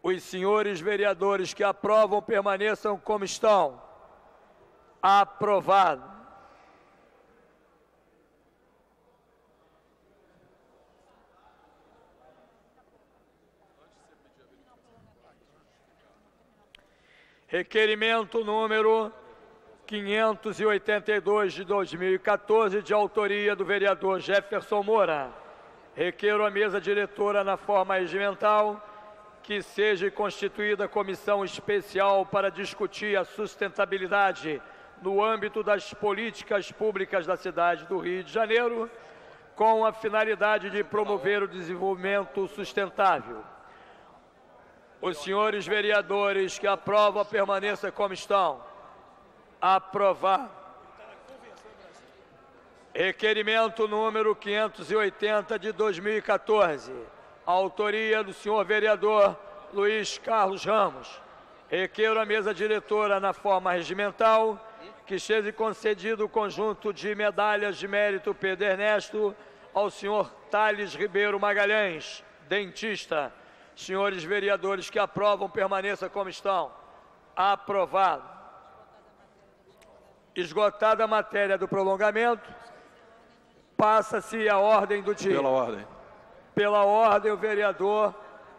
Os senhores vereadores que aprovam permaneçam como estão. Aprovado. Requerimento número 582 de 2014, de autoria do vereador Jefferson Moura. Requeiro à mesa diretora, na forma regimental, que seja constituída comissão especial para discutir a sustentabilidade no âmbito das políticas públicas da cidade do Rio de Janeiro, com a finalidade de promover o desenvolvimento sustentável. Os senhores vereadores que aprovam permaneçam como estão. Aprovar. Requerimento número 580 de 2014. Autoria do senhor vereador Luiz Carlos Ramos. Requeiro à mesa diretora, na forma regimental, que seja concedido o conjunto de medalhas de mérito Pedro Ernesto ao senhor Thales Ribeiro Magalhães, dentista. Senhores vereadores que aprovam, permaneçam como estão. Aprovado. Esgotada a matéria do prolongamento, passa-se a ordem do dia. Pela ordem. Pela ordem, o vereador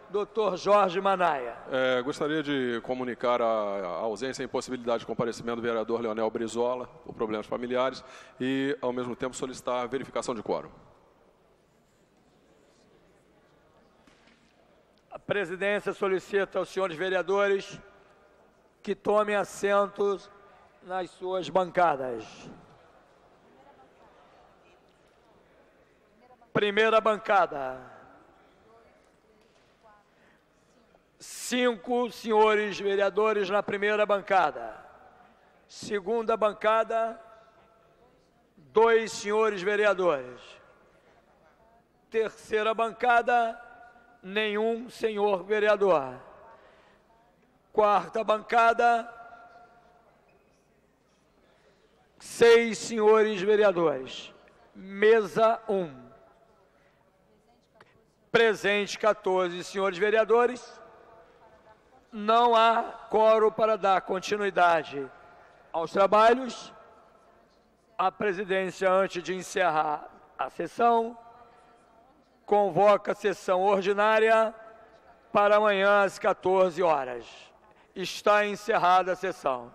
Dr. Jorge Manaia. Gostaria de comunicar a ausência e impossibilidade de comparecimento do vereador Leonel Brizola, por problemas familiares, e, ao mesmo tempo, solicitar a verificação de quórum. A presidência solicita aos senhores vereadores que tomem assentos nas suas bancadas. Primeira bancada. 5 senhores vereadores na primeira bancada. Segunda bancada, 2 senhores vereadores. Terceira bancada, nenhum senhor vereador. Quarta bancada, 6 senhores vereadores. Mesa 1. Presente 14 senhores vereadores. Não há quórum para dar continuidade aos trabalhos. A presidência, antes de encerrar a sessão, convoca a sessão ordinária para amanhã às 14 horas. Está encerrada a sessão.